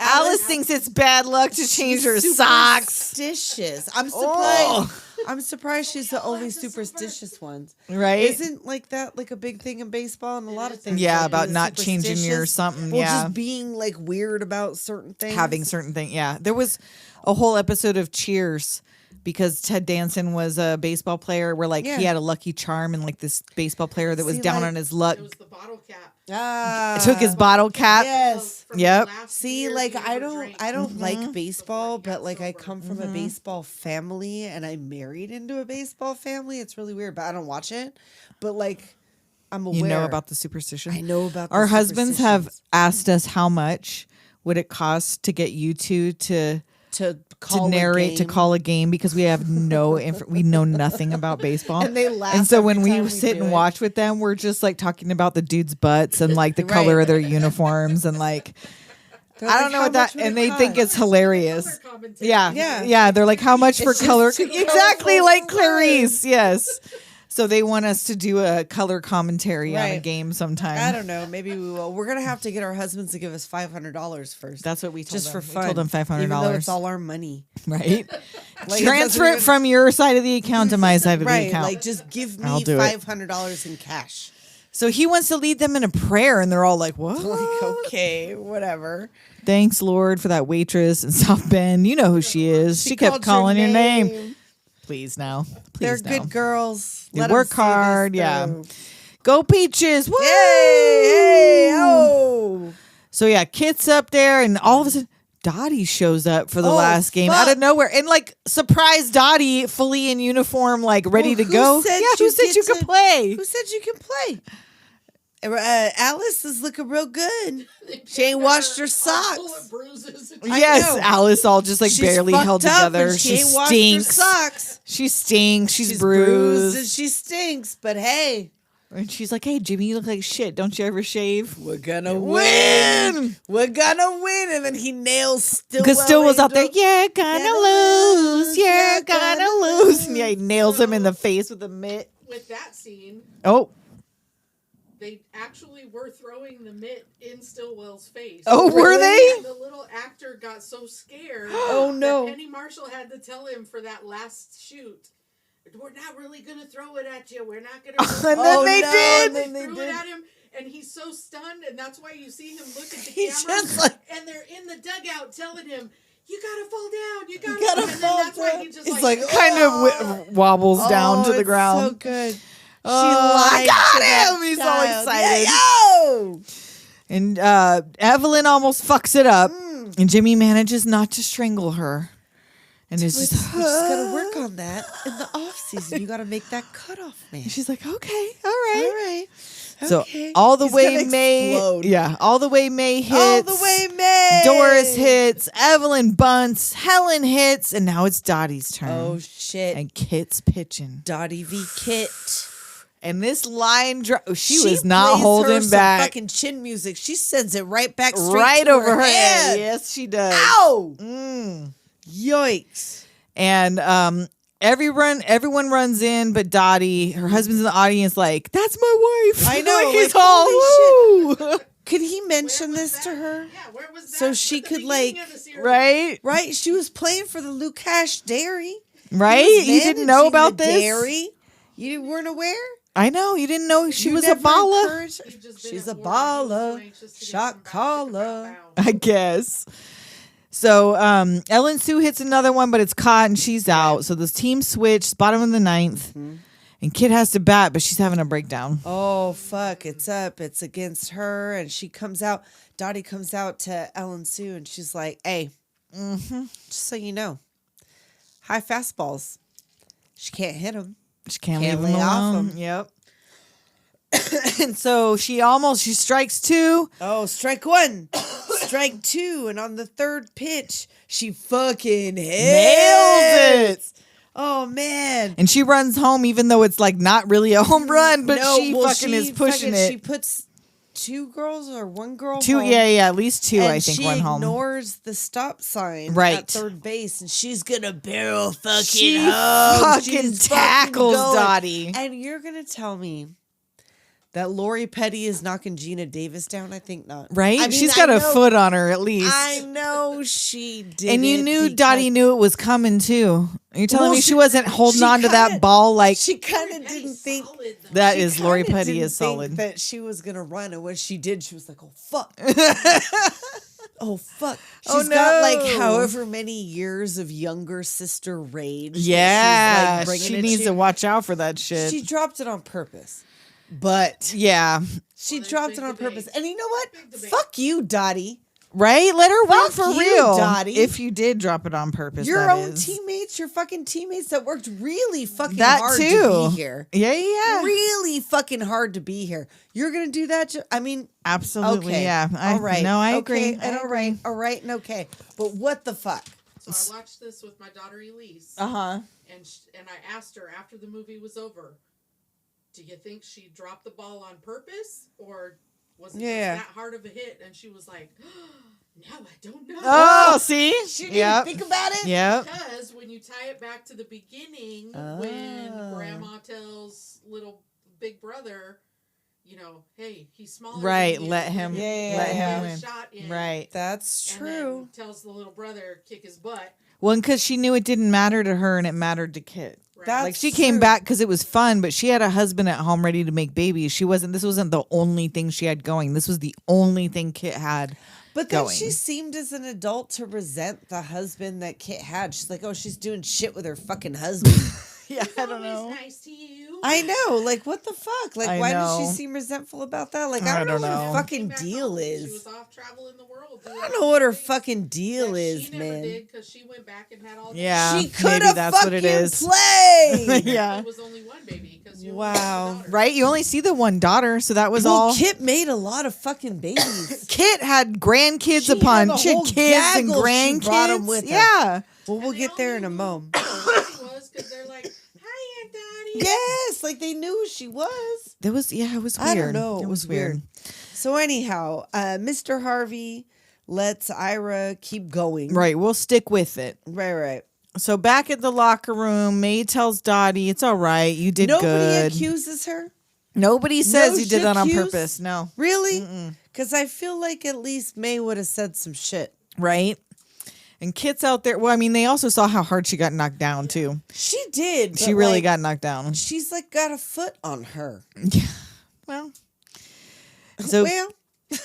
Alice thinks it's bad luck to change her socks. Superstitious. I'm surprised. Oh. I'm surprised she's the only superstitious one. Right? Isn't like that like a big thing in baseball and a lot of things? Yeah, like, about being not changing your superstitious. something, Well, yeah. just being like weird about certain things. Having certain things. Yeah. There was a whole episode of Cheers because Ted Danson was a baseball player where like Yeah. he had a lucky charm and like this baseball player that was See, down like- on his luck It was the bottle cap. took his bottle cap. Yes. From Yep. the last See, year like he I ever don't drank. like baseball, Before he but got like I sober. come from a baseball family and I married into a baseball family. It's really weird, but I don't watch it. But like I'm aware. You know about the superstition? I know about the Our husbands have superstitions. asked us how much would it cost to get you two to to call a narrate to game. call a game because we have no we know nothing about baseball. And they laugh And so when every we time we sit do and it. watch with them, we're just like talking about the dudes' butts and like the Right. color of their uniforms and like They're I like, don't know "How what that much would and it they think cost?" it's hilarious. Color commentary. Yeah. Yeah. Yeah. They're like, how much for It's just color? too Exactly colorful like for Clarice. Yes. So they want us to do a color commentary on a Right. game sometime. I don't know. Maybe we will. We're gonna have to get our husbands to give us $500 first. That's what we told just them. for We fun. told them $500. Even though it's all our money. Right? Like, it Transfer doesn't it even- from your side of the account to my side of the Right. account. Like just give I'll me do it. $500 in cash. So he wants to lead them in a prayer, and they're all like, "What? Like okay, whatever. Thanks, Lord, for that waitress in South Bend. You know who she is. She kept called calling your name. Please now. They're Please now. good girls. They Let 'em work see this hard. Yeah. through. Go Peaches. Woo! Hey, oh. So yeah, Kit's up there, and all of a sudden, Dottie shows up for the Oh, last game out fuck. of nowhere, and like surprise Dottie, fully in uniform, like ready Well, to who go. said Yeah, you who said get you could to- play? Who said you can play? Alice is looking real good. She ain't washed her Full of socks. bruises. I Yes, know. Alice all just like She's barely fucked held up together. and She ain't washed her stinks. socks. She stinks. She's bruised bruised. and she stinks. But hey, And she's like, "Hey, Jimmy, you look like shit. Don't you ever shave?" we're gonna Win! win. We're gonna win. And then he nails Stillwell. Because Stillwell's out there. into- You're gonna Gonna lose. You're you're gonna gonna lose. And yeah, he nails him in the face with a mitt. With that scene, Oh, they actually were throwing the mitt in Stillwell's face. Oh, were they? And the little actor got so scared. Oh, no. That Penny Marshall had to tell him for that last shoot, "We're not really gonna throw it at you. We're not gonna." and then Oh, they no, did. and then they threw did. it at him, and he's so stunned, and that's why you see him look at the He's camera, just like- and they're in the dugout telling him, you gotta fall down. You gotta, gotta and fall then that's why down. he just It's like, like, Kind of wobbles down to the it's ground. So good. I lied got to that him! He's all child. excited. Yeah, yo! And Evelyn almost fucks it up. Mm. And Jimmy manages not to strangle her. And it's We just, just gotta work on that in the off season. You gotta make that cutoff, man. she's like, okay, all All right. right. So Okay. all the He's way gonna May, explode. all the way May hits. All the way, May. Doris hits. Evelyn bunts. Helen hits, and now it's Dottie's turn. Oh shit. And Kit's pitching. Dottie v. Kit. And this line, she was plays not her holding some back. fucking chin music. She sends it right back straight Right to over her head. head. Yes, she does. Ow! Mm. Yikes. And everyone runs in, but Dottie, her husband's in the audience, like, that's my wife. I know, Like, he's like, all, holy woo. Could he mention where this was to that? her? Yeah, where was that? So she at the could, beginning like, of the series? Right? Right? She was playing for the Lukash Dairy. Right? He was You didn't know managing about the this? Dairy. You weren't aware? I know. You didn't know she You was a never baller? encouraged- He'd just been She's at a war and he was baller. so anxious to get Shot some back to caller. bow. I guess. So Ellen Sue hits another one, but it's caught and she's out. So the team switch, bottom of the ninth. And Kit has to bat, but she's having a breakdown. Oh, fuck. It's up. It's against her. And she comes out. Dottie comes out to Ellen Sue and she's like, hey, just so you know, high fastballs. She can't hit them. She can't Can't leave him lay off alone. him. Yep. And so she strikes two. Oh, strike one, strike two. And on the third pitch, she fucking Nails it. Oh, man. And she runs home, even though it's like not really a home run, but No, she well, fucking is pushing She it. puts two girls or one girl Two, home. yeah, at least two, And I think, she run home. ignores the stop sign Right. at third base, and she's gonna barrel fucking She home. fucking She's tackles going. Dottie. And you're gonna tell me that Lori Petty is knocking Geena Davis down? I think not. Right? I mean, She's I got a know- foot on her at least. I know she did. And you knew Dottie knew it was coming too. You're telling Well, me she she- wasn't holding she on to that kinda- ball like She kind of Petty's didn't think. solid, though. that She is Lori kinda Petty didn't is think solid. that she was gonna run, and when she did, she was like, "Oh fuck." Oh fuck! Oh, She's got like no. however many years of younger sister rage. that Yeah, she's, like, bringing she it needs to watch out for that shit. She dropped it on purpose, but Yeah, she there's dropped big it on debate. purpose. And you know what? Big debate. Fuck you, Dottie. right? Let her win Fuck for you, real. Dottie. If you did drop it on purpose, Your that own is. teammates, your fucking teammates that worked really fucking That hard too. to be here. Yeah. Really fucking hard to be here. You're gonna do that? I mean, Absolutely. okay, Yeah. all right. No, I Okay, agree. and all right, and okay. But what the fuck? So I watched this with my daughter Elise, huh. and I asked her after the movie was over, do you think she dropped the ball on purpose, or was it just Yeah. that hard of a hit? And she was like, now I don't know. Oh, see. She didn't Yep. think about it. Yep. Because when you tie it back to the beginning, when Ah. Grandma tells little big brother, you know, hey, he's smaller. Right, Than you. let him- Yeah, let yeah, him yeah. win. Shot in, Right. That's and true. then tells the little brother kick his butt. Well, because she knew it didn't matter to her and it mattered to Kit. Right. That's Like she came true. back because it was fun, but she had a husband at home ready to make babies. This wasn't the only thing she had going. This was the only thing Kit had. But then going. she seemed as an adult to resent the husband that Kit had. She's like, oh, she's doing shit with her fucking husband. Yeah, He's always nice to you. I know. Like, what the fuck? Like, I why does know. she seem resentful about that? Like, I don't know what know. her fucking Came back deal home. She is. was off traveling the world. I don't know what her fucking deal is, She never man. did because she went back and had all. Yeah. She could maybe have that's what fucking it is. played. Yeah. It was only one baby because you Wow. only had a Right? You only see the one daughter, so that was Well, all. Kit made a lot of fucking babies. Kit had grandkids She upon had a she had whole kids and gaggle she grandkids. brought 'em with her. Yeah. Well, we'll And they get all there in knew a who moment. she was because they're like, "Hi, Aunt Dottie." Yes, like they knew who she was. It was it was weird. I don't know. It was weird. So anyhow, Mr. Harvey lets Ira keep going. Right. We'll stick with it. Right. So back at the locker room, May tells Dottie, it's all right. You did Nobody good. accuses her. Nobody says No you did that on accuse? purpose. No. Really? Because I feel like at least May would have said some shit. Right? And Kit's out there. Well, I mean, they also saw how hard she got knocked down, too. She did. She but, really like, got knocked down. She's like got a foot on her. Well. So Well,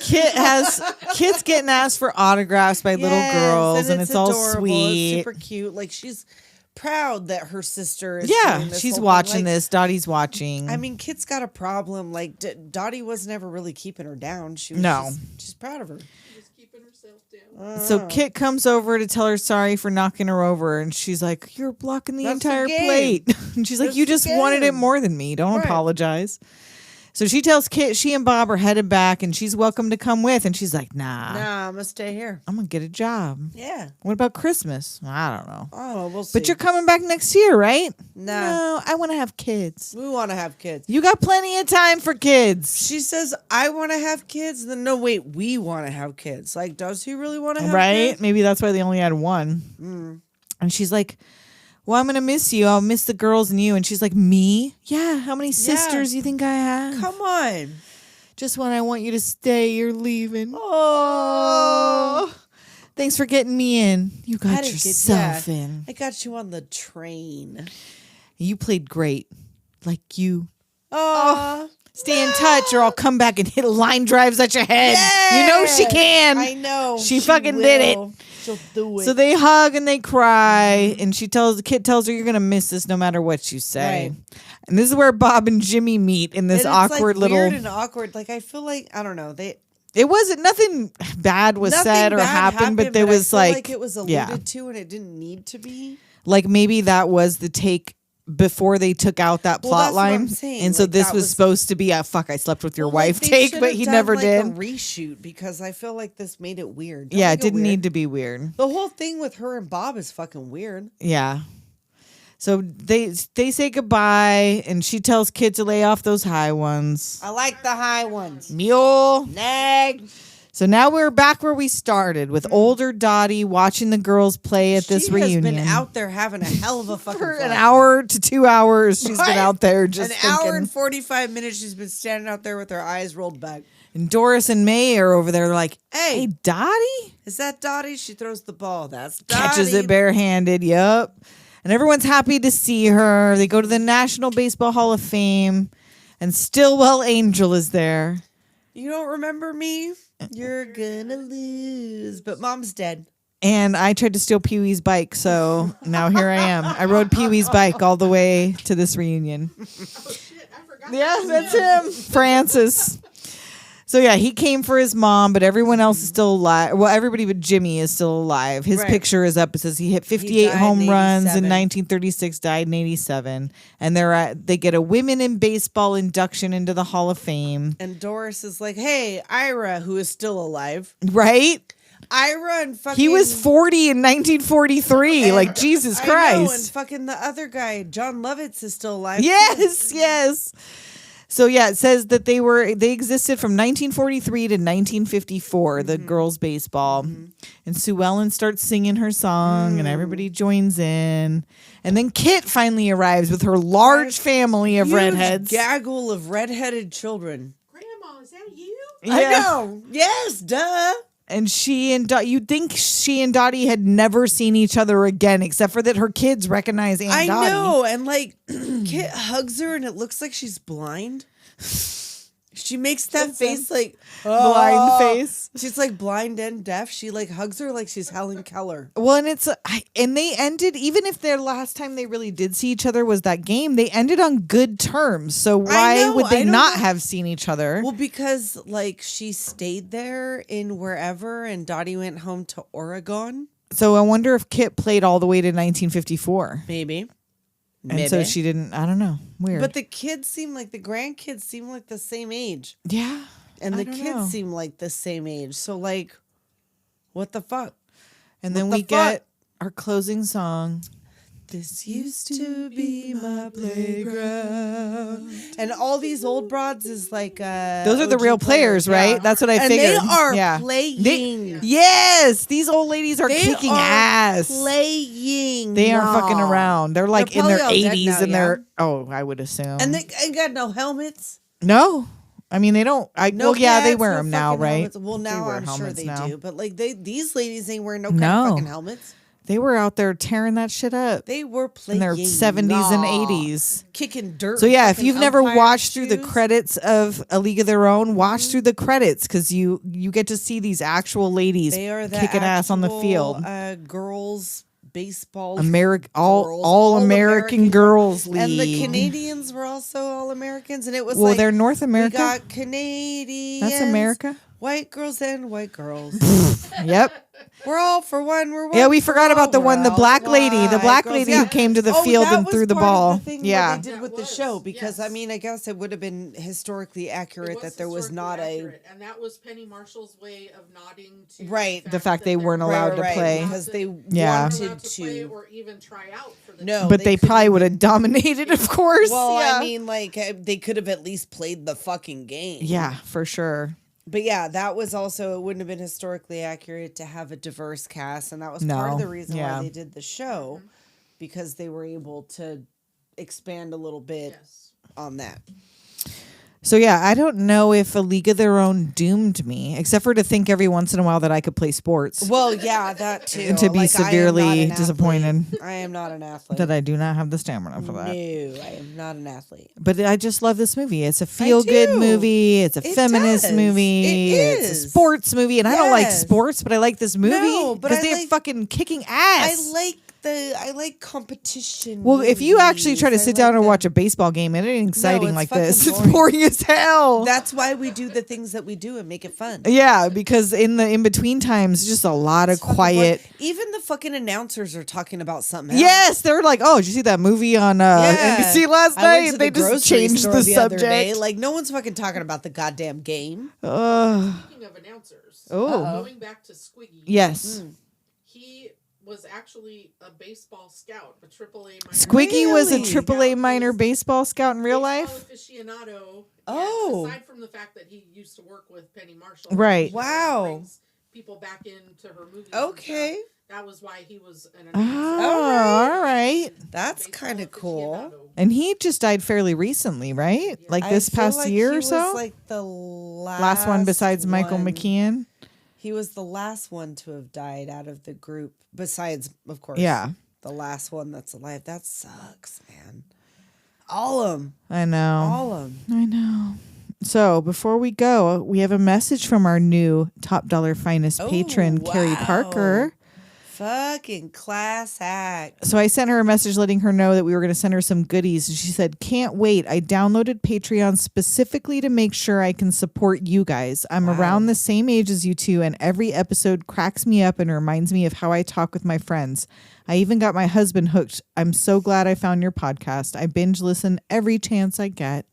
Kit's getting asked for autographs by little girls, and it's all adorable. sweet. It's super cute. Like she's proud that her sister is Yeah, doing this she's whole watching thing. Like, this. Dottie's watching. I mean, Kit's got a problem. Like Dottie was never really keeping her down. She was No. she's proud of her. She's keeping herself down. So Kit comes over to tell her sorry for knocking her over, and she's like, "You're blocking the That's the entire game. plate." And she's like, That's "You the just wanted it game. more than me. Don't Right. apologize." So she tells Kit she and Bob are headed back, and she's welcome to come with. And she's like, "Nah, Nah, I'm gonna stay here. I'm gonna get a job. Yeah. What about Christmas? I don't know. Oh, we'll see. But you're coming back next year, right?" Nah. No, I want to have kids. We want to have kids. You got plenty of time for kids. She says, "I want to have kids." Then no, wait, we want to have kids. Like, does he really want to have Right? kids? Maybe that's why they only had one. And she's like, "Well, I'm going to miss you. I'll miss the girls and you." And she's like, "Me? Yeah. How many sisters you think I have? Come on. Just when I want you to stay, you're leaving. Oh. Thanks for getting me in. You got didn't get- yourself yeah. in. I got you on the train. You played great. Like you. Oh, Stay in touch or I'll come back and hit line drives at your head. You know she can. I know. She fucking did it. will. She'll do it. So they hug and they cry, and Kit tells her, "You're gonna miss this no matter what you say." Right. And this is where Bob and Jimmy meet in this And it's, awkward like, little. weird and awkward. Like I feel like I don't know. It wasn't nothing bad was Nothing said or bad happened, but there I was feel like it was alluded yeah, to, and it didn't need to be. like maybe that was the take before they took out that Well, plot that's what I'm line, saying. and so Like, this that was was- supposed to be a "fuck I slept with your Well, like, wife" they take, should but have he done, never like, did. A reshoot because I feel like this made it weird. Don't Yeah, you it go didn't weird? need to be weird. The whole thing with her and Bob is fucking weird. Yeah. So they say goodbye, and she tells Kit to lay off those high ones. I like the high ones. Mule. Nag. So now we're back where we started with older Dottie watching the girls play at this she reunion. has been out there having a hell of a fucking For fun. an hour to 2 hours. She's Right? been out there just An thinking. hour and 45 minutes. She's been standing out there with her eyes rolled back. And Doris and May are over there like, Hey. "Hey, Dottie?" Is that Dottie? She throws the ball. That's Dottie. Catches it barehanded. Yep. And everyone's happy to see her. They go to the National Baseball Hall of Fame, and Stillwell Angel is there. You don't remember me? You're gonna lose. But Mom's dead. And I tried to steal Pee Wee's bike, so now here I am. I rode Pee Wee's bike all the way to this reunion. Oh shit, I forgot. Yeah, that's him. Francis. So yeah, he came for his mom, but everyone else is still alive. Well, everybody but Jimmy is still alive. His Right. picture is up. It says he hit 58 died home in runs in 87. 1936, died in 87. And they get a women in baseball induction into the Hall of Fame. And Doris is like, "Hey, Ira, who is still alive. Right? Ira and fucking... He was 40 in 1943. Like, Jesus I know, and Christ. fucking the other guy, Jon Lovitz, is still alive. Yes, yes. So yeah, it says that they existed from 1943 to 1954, the girls' baseball. And Sue Ellen starts singing her song and everybody joins in. And then Kit finally arrives with her large family of Huge redheads. gaggle of redheaded children. Grandma, is that you? I Yeah. know. Yes, duh. And you'd think she and Dottie had never seen each other again, except for that her kids recognize Aunt I Dottie. know. And like, Kit hugs her and it looks like she's blind. She makes that face like Blind "Oh." face. She's like blind and deaf. She like hugs her like she's Helen Keller. Well, and they ended, even if their last time they really did see each other was that game, they ended on good terms. So why know, would they I don't not know. have seen each other? Well, because like she stayed there in wherever and Dottie went home to Oregon. So I wonder if Kit played all the way to 1954. Maybe. And so she didn't, I don't know. Weird. But the grandkids seem like the same age. yeah. And I the don't kids know. seem like the same age. So like, what the fuck? And then what we the fuck? get our closing song. This used to be my playground. And all these old broads is like Those are the OG real players, right? yeah. That's what I And figured. they are yeah. playing. Yes, these old ladies are They kicking are ass. Playing. They aren't fucking y'all. around. They're like They're in their probably all dead 80s now, and yeah. they're I would assume. And they ain't got no helmets. No. I mean, they don't. No well, yeah, they pads, wear no them now, fucking right? helmets. Well, now wear I'm sure helmets they now. do. But like these ladies ain't wearing no kind No. of fucking helmets. They were out there tearing that shit up They were in playing their 70s and 80s. kicking dirt. So yeah, if fucking you've never umpire watched through the shoes. credits of A League of Their Own, watch through the credits because you get to see these actual ladies they are the kicking ass on the field. Girls baseball. All American girls league. And the Canadians were also all Americans, and it was Well, like they're North America. We got Canadians. That's America. White girls and white girls. Yep. We're all for one. We're one. Yeah, we for forgot all, about the we're one, the all black lady, the white black girls. lady Yeah. who came to the Oh, field that and was threw the part of ball. the thing Yeah. what they did with the show because I mean, I guess it would have been historically accurate that there was not accurate, and that was Penny Marshall's way of nodding to Right. The fact they that weren't they're allowed to right, play. because they Yeah. not wanted allowed to play to. or even try out for the No, team. But they couldn't probably would have even- dominated, of course. Well, yeah. I mean, like they could have at least played the fucking game. Yeah, for sure. But yeah, that was also it wouldn't have been historically accurate to have a diverse cast, and that was part of No, the reason yeah. why they did the show because they were able to expand a little bit Yes. on that. So yeah, I don't know if A League of Their Own doomed me, except for to think every once in a while that I could play sports. Well, yeah, that too. To be Like, I am not severely an athlete. disappointed I am not an athlete. that I do not have the stamina for No, that. I am not an athlete. But I just love this movie. It's a feel-good too. movie. It's a It feminist does. movie. It It's a is. sports movie, and I don't like Yes. sports, but I like this movie No, but because I they're like- fucking kicking ass. I like competition. Well, if you actually try to movies. sit I down like and the- watch a baseball game, it ain't exciting it's like fucking this. It's boring. boring as hell. That's why we do the things that we do and make it fun. Yeah, because in the in between times, just a lot of Fucking quiet. boring. Even the fucking announcers are talking about something else. Yes, they're like, oh, did you see that movie on Yeah. NBC last I went night? to They the just grocery changed store the other day. subject. Like no one's fucking talking about the goddamn game. Speaking of announcers, Oh. going back to Squiggy, Yes. he was actually a baseball scout, a AAA minor. Squiggy was a Really? AAA minor baseball scout in real baseball life. aficionado. Oh. And aside from the fact that he used to work with Penny Marshall, Right. he Wow. brings people back into her movies. and Okay. stuff. That was why he was an Oh, announcer. all right. That's Baseball kind of cool. aficionado. And he just died fairly recently, right? Like I this feel past like year he or so? Was like the Last one besides Michael one. McKeon. He was the last one to have died out of the group, besides, of course, Yeah. the last one that's alive. That sucks, man. All of them. I know. All of them. I know. So before we go, we have a message from our new top dollar finest patron, Carrie wow. Parker. Fucking class act. So I sent her a message letting her know that we were going to send her some goodies. And she said, can't wait. I downloaded Patreon specifically to make sure I can support you guys. I'm around the same age as you two, and every episode cracks me up and reminds me of how I talk with my friends. I even got my husband hooked. I'm so glad I found your podcast. I binge listen every chance I get.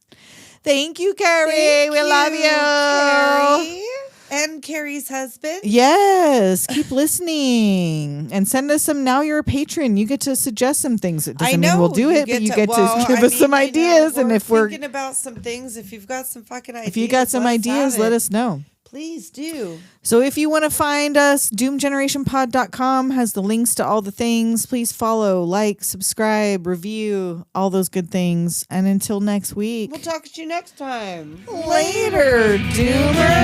Thank you, Carrie. Thank we love you. Carrie. And Carrie's husband. Yes, keep listening and send us some. Now you're a patron. You get to suggest some things. It doesn't mean we'll do you it, but you get well, to give I us some mean, I know, ideas. And if we're thinking about some things, if you've got some fucking ideas, if you got some let's ideas, have let it. us know. Please do. So if you want to find us, doomgenerationpod.com has the links to all the things. Please follow, like, subscribe, review, all those good things. And until next week, We'll talk to you next time. later, Doomers.